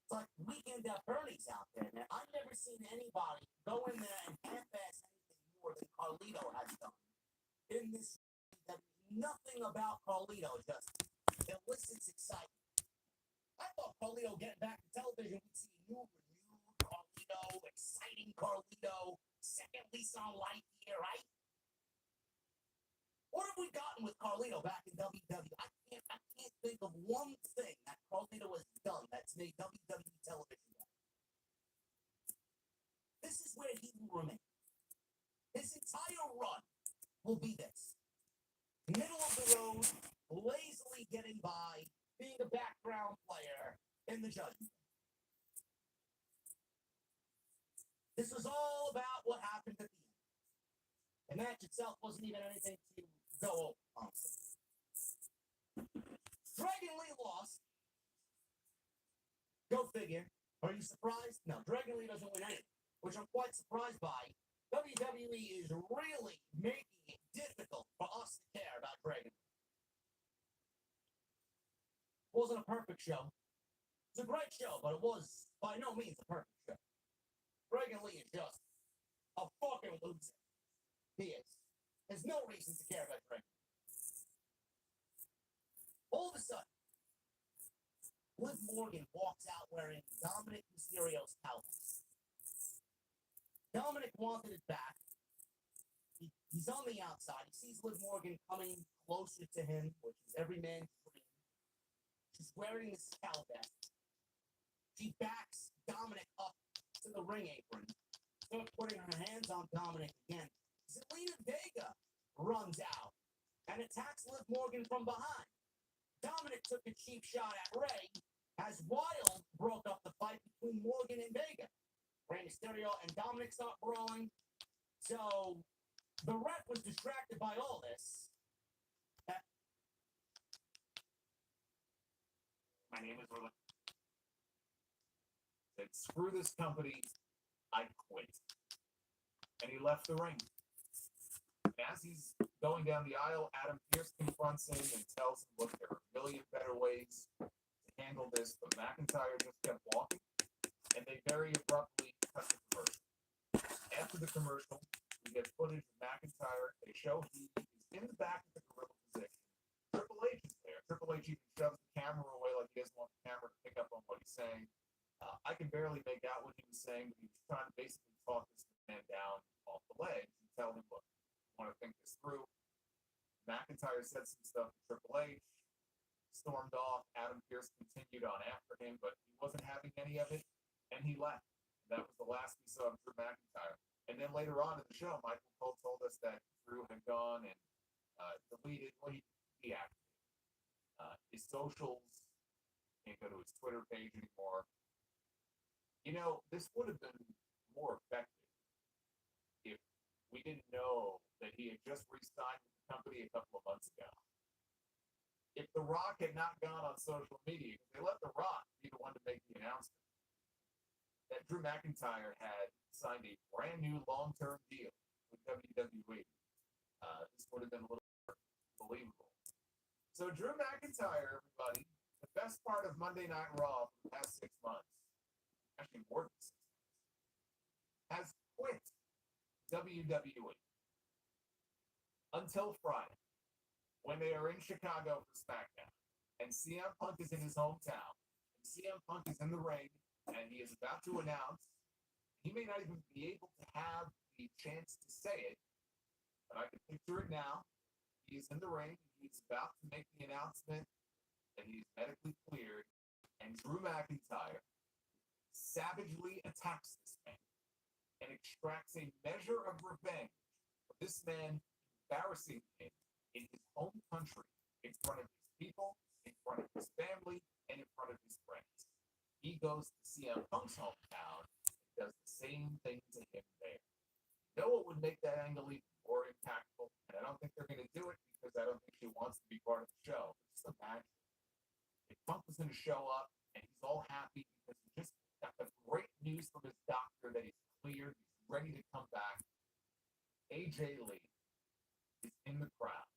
It's like Weekend at Bernie's out there, man. I've never seen anybody go in there and half-ass anything more than Carlito has done. In this, that nothing about Carlito just elicits excitement. I thought Carlito getting back to television, we'd see new, renewed Carlito, exciting Carlito, second lease on life here, right? What have we gotten with Carlito back in WWE? I can't think of one thing that Carlito has done that's made WWE television better. This is where he will remain. His entire run will be this. Middle of the road, lazily getting by, being a background player in the judgment. This was all about what happened at the end. The match itself wasn't even anything to go over, honestly. Dragon Lee lost. Go figure. Are you surprised? No, Dragon Lee doesn't win anything, which I'm quite surprised by. WWE is really making it difficult for us to care about Dragon Lee. It wasn't a perfect show. It was a great show, but it was by no means a perfect show. Dragon Lee is just a fucking loser. He is. There's no reason to care about Dragon Lee. All of a sudden, Liv Morgan walks out wearing Dominic Mysterio's pelvis. Dominic wanted it back. He's on the outside. He sees Liv Morgan coming closer to him, which is every man's dream. She's wearing this cow vest. She backs Dominic up to the ring apron, starts putting her hands on Dominic again. Zelina Vega runs out and attacks Liv Morgan from behind. Dominic took a cheap shot at Rey as Wild broke up the fight between Morgan and Vega. Rey Mysterio and Dominic start brawling. So the ref was distracted by all this. My name is Orlando. Said, screw this company, I quit. And he left the ring. And as he's going down the aisle, Adam Pearce confronts him and tells him, look, there are a million better ways to handle this, but McIntyre just kept walking, and they very abruptly cut the commercial. After the commercial, we get footage of McIntyre. They show he is in the back of the gorilla position. Triple H is there. Triple H even shoves the camera away like he doesn't want the camera to pick up on what he's saying. I can barely make out what he was saying, but he was trying to basically talk this man down off the legs and tell him, look, I want to think this through. McIntyre said some stuff to Triple H, stormed off. Adam Pearce continued on after him, but he wasn't having any of it, and he left. That was the last we saw of Drew McIntyre. And then later on in the show, Michael Cole told us that Drew had gone and deleted, well, he deactivated his socials, can't go to his Twitter page anymore. You know, this would have been more effective if we didn't know that he had just re-signed with the company a couple of months ago. If The Rock had not gone on social media, because they let The Rock be the one to make the announcement, that Drew McIntyre had signed a brand new long-term deal with WWE, this would have been a little more believable. So Drew McIntyre, everybody, the best part of Monday Night Raw for the past 6 months, actually more than 6 months, has quit WWE until Friday, when they are in Chicago for SmackDown, and CM Punk is in his hometown, and CM Punk is in the ring, and he is about to announce. He may not even be able to have the chance to say it, but I can picture it now. He's in the ring. He's about to make the announcement that he's medically cleared, and Drew McIntyre savagely attacks this man and extracts a measure of revenge for this man embarrassing him in his home country in front of his people, in front of his family, and in front of his friends. He goes to CM Punk's hometown and does the same thing to him there. You know what would make that angle even more impactful? And I don't think they're going to do it because I don't think she wants to be part of the show. Just imagine if Punk was going to show up and he's all happy because he just got the great news from his doctor that he's cleared, he's ready to come back. AJ Lee is in the crowd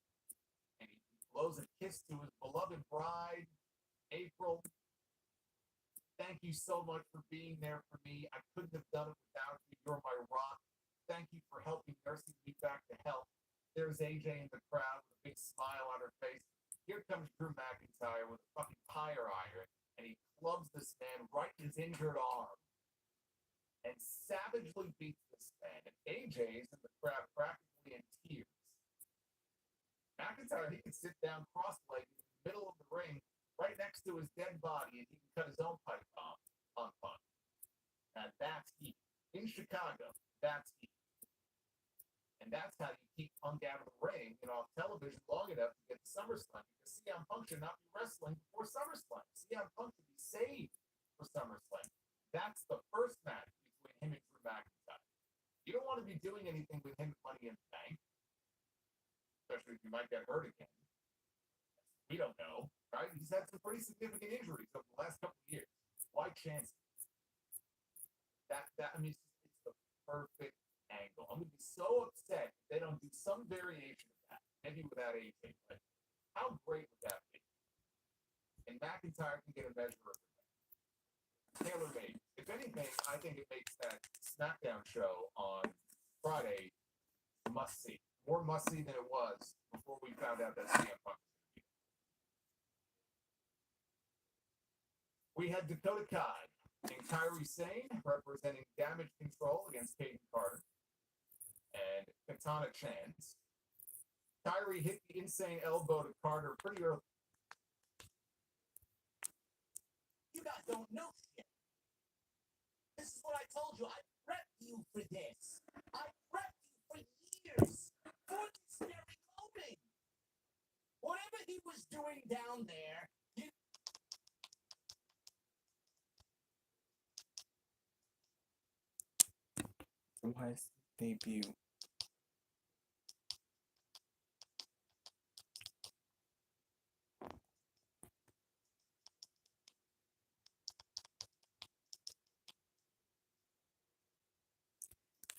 and he blows a kiss to his beloved bride, April. Thank you so much for being there for me. I couldn't have done it without you. You're my rock. Thank you for helping nursing me back to health. There's AJ in the crowd with a big smile on her face. Here comes Drew McIntyre with a fucking tire iron, and he clubs this man right in his injured arm and savagely beats this man. And AJ's in the crowd practically in tears. McIntyre, he can sit down cross-legged in the middle of the ring right next to his dead body, and he can cut his own pipe bomb on Punk. Now that's heat. In Chicago, that's heat. And that's how you keep Punk out of the ring and off television long enough to get to SummerSlam. Because CM Punk should not be wrestling before SummerSlam. CM Punk should be saved for SummerSlam. That's the first match between him and Drew McIntyre. You don't want to be doing anything with him Money in the Bank, especially if you might get hurt again. We don't know, right? He's had some pretty significant injuries over the last couple of years. Why chance it? I mean, it's the perfect angle. I'm gonna be so upset if they don't do some variation of that, maybe without AJ. But how great would that be? And McIntyre can get a measure of it. Taylor made. If anything, I think it makes that SmackDown show on Friday must see. More must see than it was before we found out that CM Punk. We had Dakota Kai and Kairi Sane representing Damage Control against Peyton Carter and Katana Chance. Kairi hit the insane elbow to Carter pretty early. You guys don't know shit. This is what I told you. I prepped you for this. I prepped you for years for this very moment. Whatever he was doing down there, Was debut.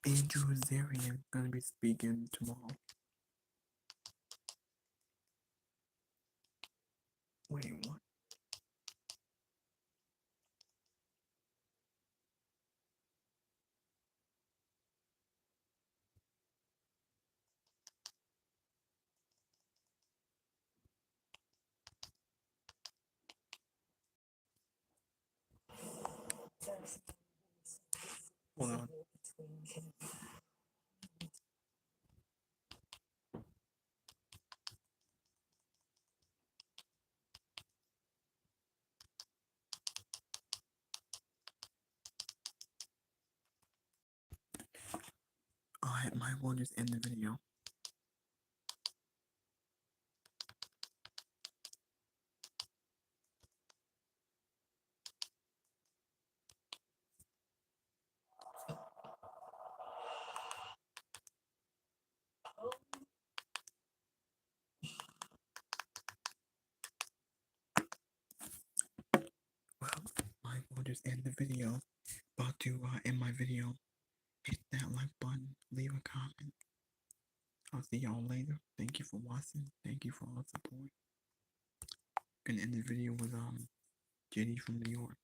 Andrew Zarian gonna be speaking tomorrow. Wait, what? Hold on. Alright, my will just end the video. Well, I will just end the video. About to end my video. Hit that like button. Leave a comment. I'll see y'all later. Thank you for watching. Thank you for all the support. Gonna end the video with JD from New York.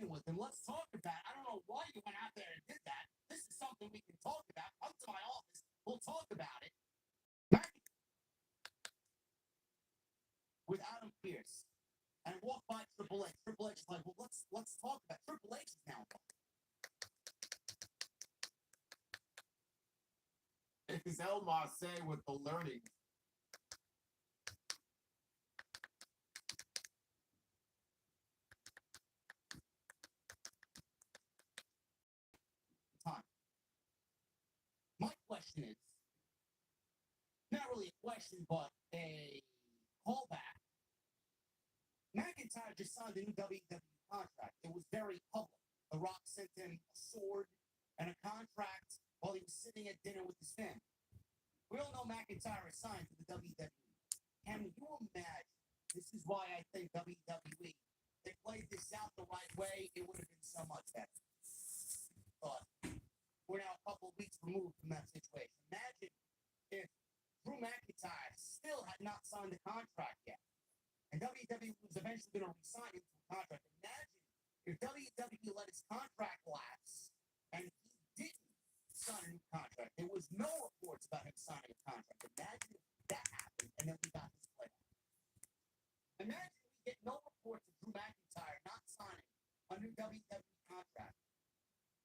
with him. Let's talk about it. I don't know why you went out there and did that. This is something we can talk about. Come to my office. We'll talk about it. With Adam Pearce. And walk by Triple H. Triple H is like, well, let's talk about it. Triple H is now. It's El Marseille with the learning. Time. My question is not really a question, but a just signed a new WWE contract. It was very public. The Rock sent him a sword and a contract while he was sitting at dinner with his family. We all know McIntyre is signed to the WWE. Can you imagine? This is why I think WWE, they played this out the right way, it would have been so much better. But we're now a couple of weeks removed from that situation. Imagine if Drew McIntyre still had not signed a contract yet, and WWE was eventually going to re-sign him to a contract. Imagine if WWE let his contract lapse and he didn't sign a new contract. There was no reports about him signing a contract. Imagine if that happened, and then we got this play. Imagine we get no reports of Drew McIntyre not signing a new WWE contract,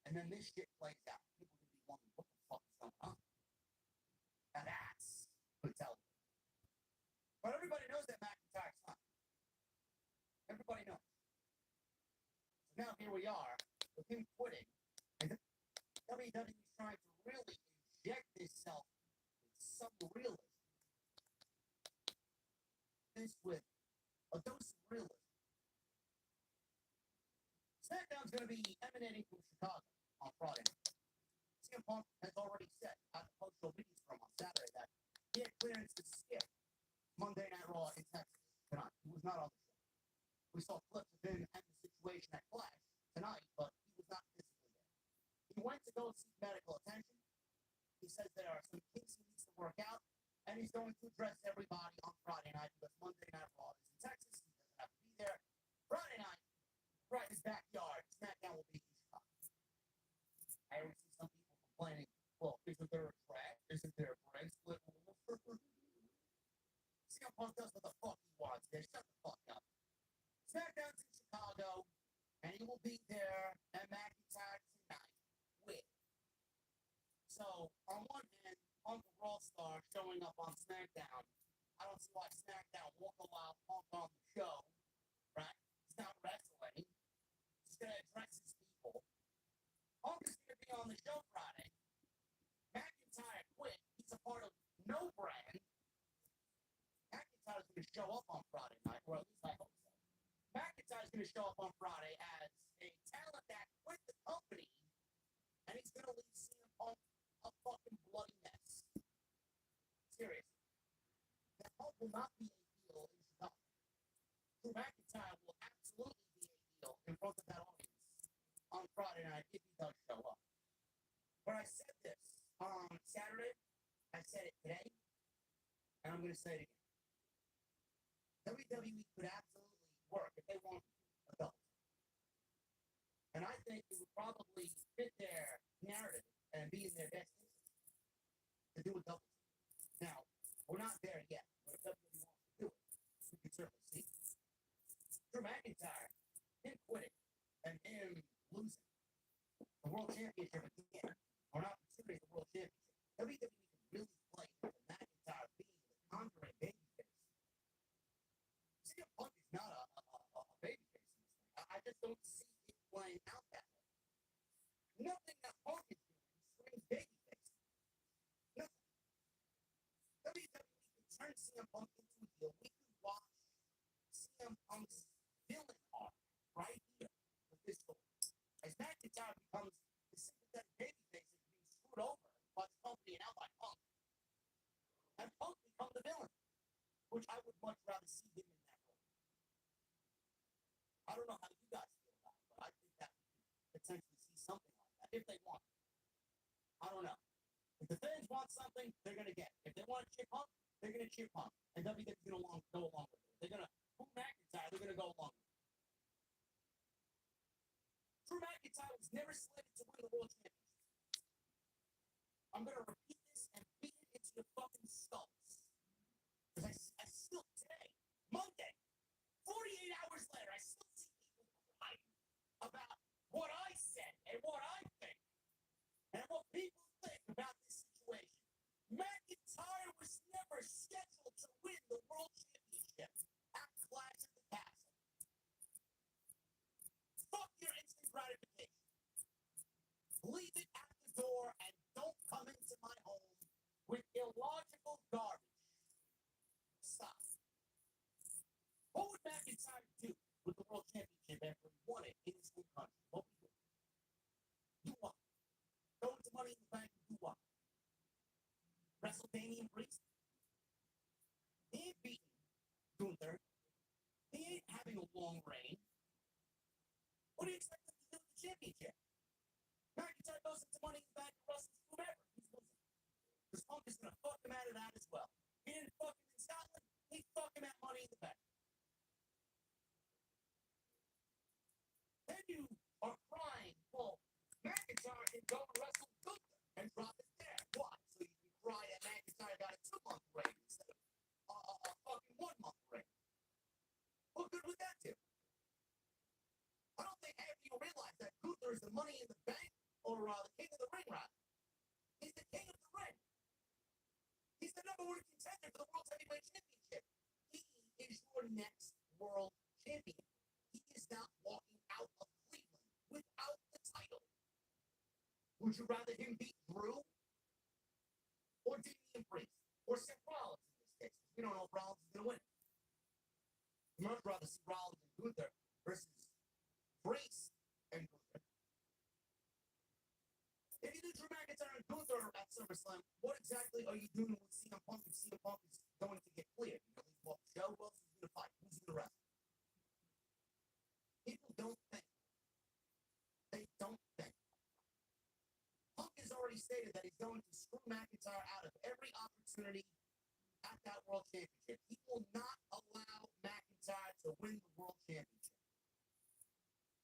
and then this shit plays out. People are going to be wondering, what the fuck is going on? Now that's good television. But everybody knows that McIntyre's not. Everybody knows. So now here we are with him quitting, and WWE is trying to really inject itself with some realism. This with a dose of realism. SmackDown's going to be emanating from Chicago on Friday night. CM Punk has already said at the post-show meetings from on Saturday that he had clearance to skip Monday Night Raw in Texas tonight. He was not on the show. We saw clips of him and the situation at Clash tonight, but he was not physically there. He went to go seek medical attention. He says there are some kinks he needs to work out, and he's going to address everybody on Friday night because Monday Night Raw is in Texas. He doesn't have to be there. Friday night, right in his backyard, SmackDown will be in Chicago. I already see some people complaining, well, isn't there a track? Isn't there a brand split? CM Punk does what the fuck he wants there. Shut the fuck up. SmackDown's in Chicago, and he will be there at McIntyre tonight with. So, on one hand, Punk the Raw star showing up on SmackDown. I don't see why SmackDown won't allow Punk on the show, right? He's not wrestling. He's going to address his people. Punk is going to be on the show Friday. McIntyre quit. He's a part of no brand. McIntyre's going to show up on Friday night, or at least I hope so. McIntyre's going to show up on Friday as a talent that quit the company, and he's going to leave CM Punk a fucking bloody mess. Seriously. The Punk will not be a heel in Chicago. Drew McIntyre will absolutely be a heel in front of that audience on Friday night if he does show up. But I said this on Saturday, I said it today, and I'm going to say it again. WWE could absolutely work if they wanted a double team. And I think it would probably fit their narrative and be in their best interest to do a double team. Now, we're not there yet, but if WWE wants to do it, we can certainly see. Drew McIntyre, him quitting, and him losing the World Championship again, or an opportunity at the World Championship, WWE can really play into McIntyre being the conquering babyface. CM Punk is not a babyface in this thing. I just don't see it playing out that way. Nothing that Punk is doing screams babyface. Nothing. WWE can turn CM Punk into a heel. We could watch CM Punk's villain arc right here with this story. As McIntyre becomes the sympathetic babyface that's being screwed over by the company and out by Punk, and Punk become the villain, which I would much rather see him in that role. I don't know how you guys feel about it, but I think that we could potentially see something like that if they want it. I don't know. If the fans want something, they're going to get it. If they want to cheer Punk, they're going to cheer Punk. And WWE's going to go along with it. If they're going to boo McIntyre, they're going to go along with it. Drew McIntyre was never slated to win the World Championship. I'm going to repeat this and beat it into your fucking skulls. Because I still, today, Monday, 48 hours later, I still see people crying about what I said and what I think and what people think about this situation. McIntyre was never scheduled to win the World Championship at Clash at the Castle. Fuck your instant gratification. Leave it at the door and don't come into my home with illogical garbage. Damian Priest. He ain't beating Gunther. He ain't having a long reign. What do you expect him to do with the championship? McIntyre goes into Money in the Bank and wrestles whoever. He's losing. Because Punk is going to fuck him out of that as well. He didn't fuck him in Scotland. He fucked him at Money in the Bank. Then you are crying, well, McIntyre can go and wrestle Gunther and drop it there. Why? So you can cry that McIntyre got a 2-month reign instead of a fucking 1-month reign. What good would that do? I don't think any of you realize that Gunther is the Money in the Bank or the King of the Ring, rather. He's the King of the Ring. He's the number 1 contender for the World Heavyweight Championship. He is your next world champion. He is not walking out of Cleveland without the title. Would you rather him beat Drew or Damian Priest or Seth Rollins in this case? We don't know if Rollins is going to win. I'd much rather see Rollins and Gunther versus Priest and Gunther. If you do Drew McIntyre and Gunther at SummerSlam, what exactly are you doing with CM Punk if CM Punk is going to get cleared? You know, he's walked show, who else is going to fight? Who's going to wrestle? People don't think. They don't think. Punk has already stated that he's going to screw McIntyre out of every opportunity at that World Championship. He will not allow McIntyre to win the World Championship.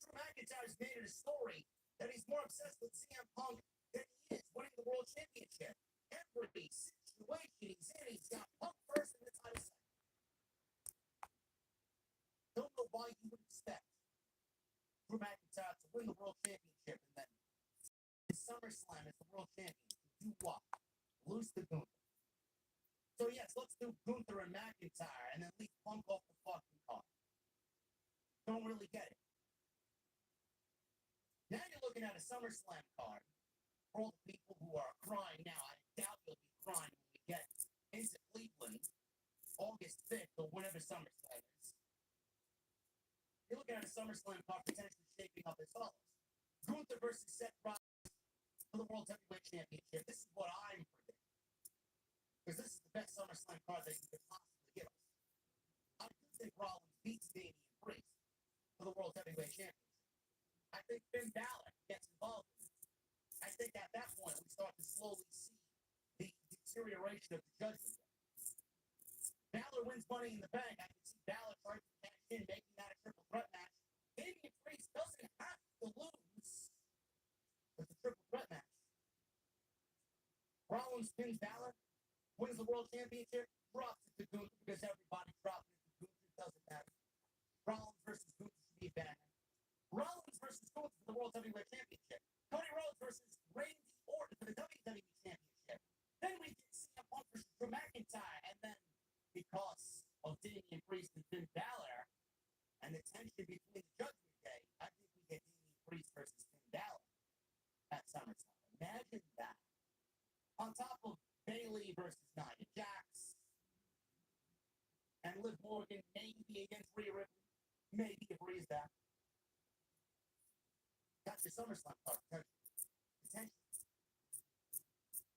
Drew McIntyre's made it a story that he's more obsessed with CM Punk than he is winning the World Championship. Every situation he's in, he's got Punk first and the title second. Don't know why you would expect Drew McIntyre to win the World Championship and then SummerSlam as the World Champion to do what? Lose to Gunther. So yes, let's do Gunther and McIntyre and then leave Punk off the fucking card. Don't really get it. Now you're looking at a SummerSlam card for all the people who are crying now. I doubt you'll be crying when we get into Cleveland August 5th or whenever SummerSlam is. You're looking at a SummerSlam card potentially shaping up as follows. Gunther versus Seth Rollins for the World Heavyweight Championship. This is what I'm predicting. Because this is the best SummerSlam card that you could possibly give us. I do think Rollins beats Damian Priest for the World Heavyweight Championship. I think Finn Balor gets involved in it. I think at that point we start to slowly see the deterioration of the Judgment Day. Balor wins Money in the Bank. I can see Balor trying to cash in, making that a triple threat match. Damian Priest doesn't have to lose. It's a triple threat match. Rollins pins Balor, wins the World Championship, drops it to Gunther because everybody dropping it to Gunther. Doesn't matter. Rollins versus Gunther should be a bad match. Rollins versus Gunther for the World Heavyweight Championship. Cody Rhodes versus Randy Orton for the WWE Championship. Then we get CM Punk versus Drew McIntyre, and then because of Damian Priest and Finn Balor and the tension between the Judgment Day, I think we get Damian Priest versus Finn Balor at SummerSlam. Imagine that. On top of Bayley versus Nia Jax and Liv Morgan maybe against Rhea Ripley, maybe if Rhea's back. That's your SummerSlam card potential.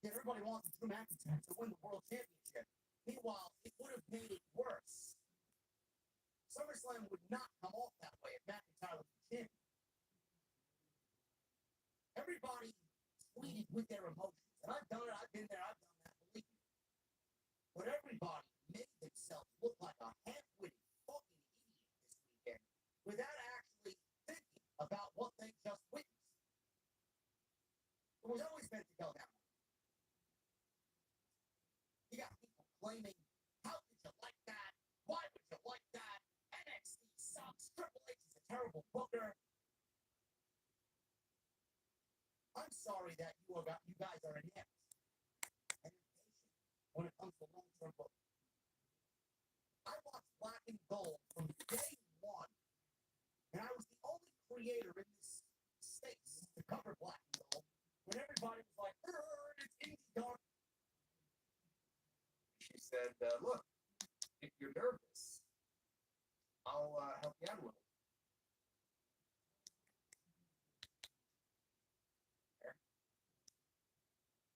Yeah, everybody wants Drew McIntyre to win the World Championship. Meanwhile, it would have made it worse. SummerSlam would not come off that way if McIntyre was the champion. Everybody tweeted with their emotions. And I've done it, I've been there, I've done that, believe me. But everybody made themselves look like a half-witted fucking idiot this weekend without actually thinking about what they just witnessed. It was always meant to go down. You got people claiming, how could you like that? Why would you like that? NXT sucks. Triple H is a terrible booker. I'm sorry that you guys are inept and impatient when it comes to long-term booking. I watched Black and Gold from day one, and I was the only creator in this space to cover Black and Gold when everybody was like, it's indie dark. She said, look, if you're nervous, I'll help you out a little.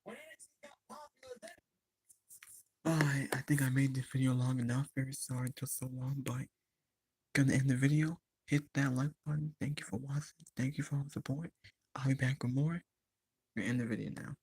When NXT got popular, then think I made this video long enough. Very sorry it took so long, but gonna end the video. Hit that like button. Thank you for watching. Thank you for all the support. I'll be back with more. We're gonna end the video now.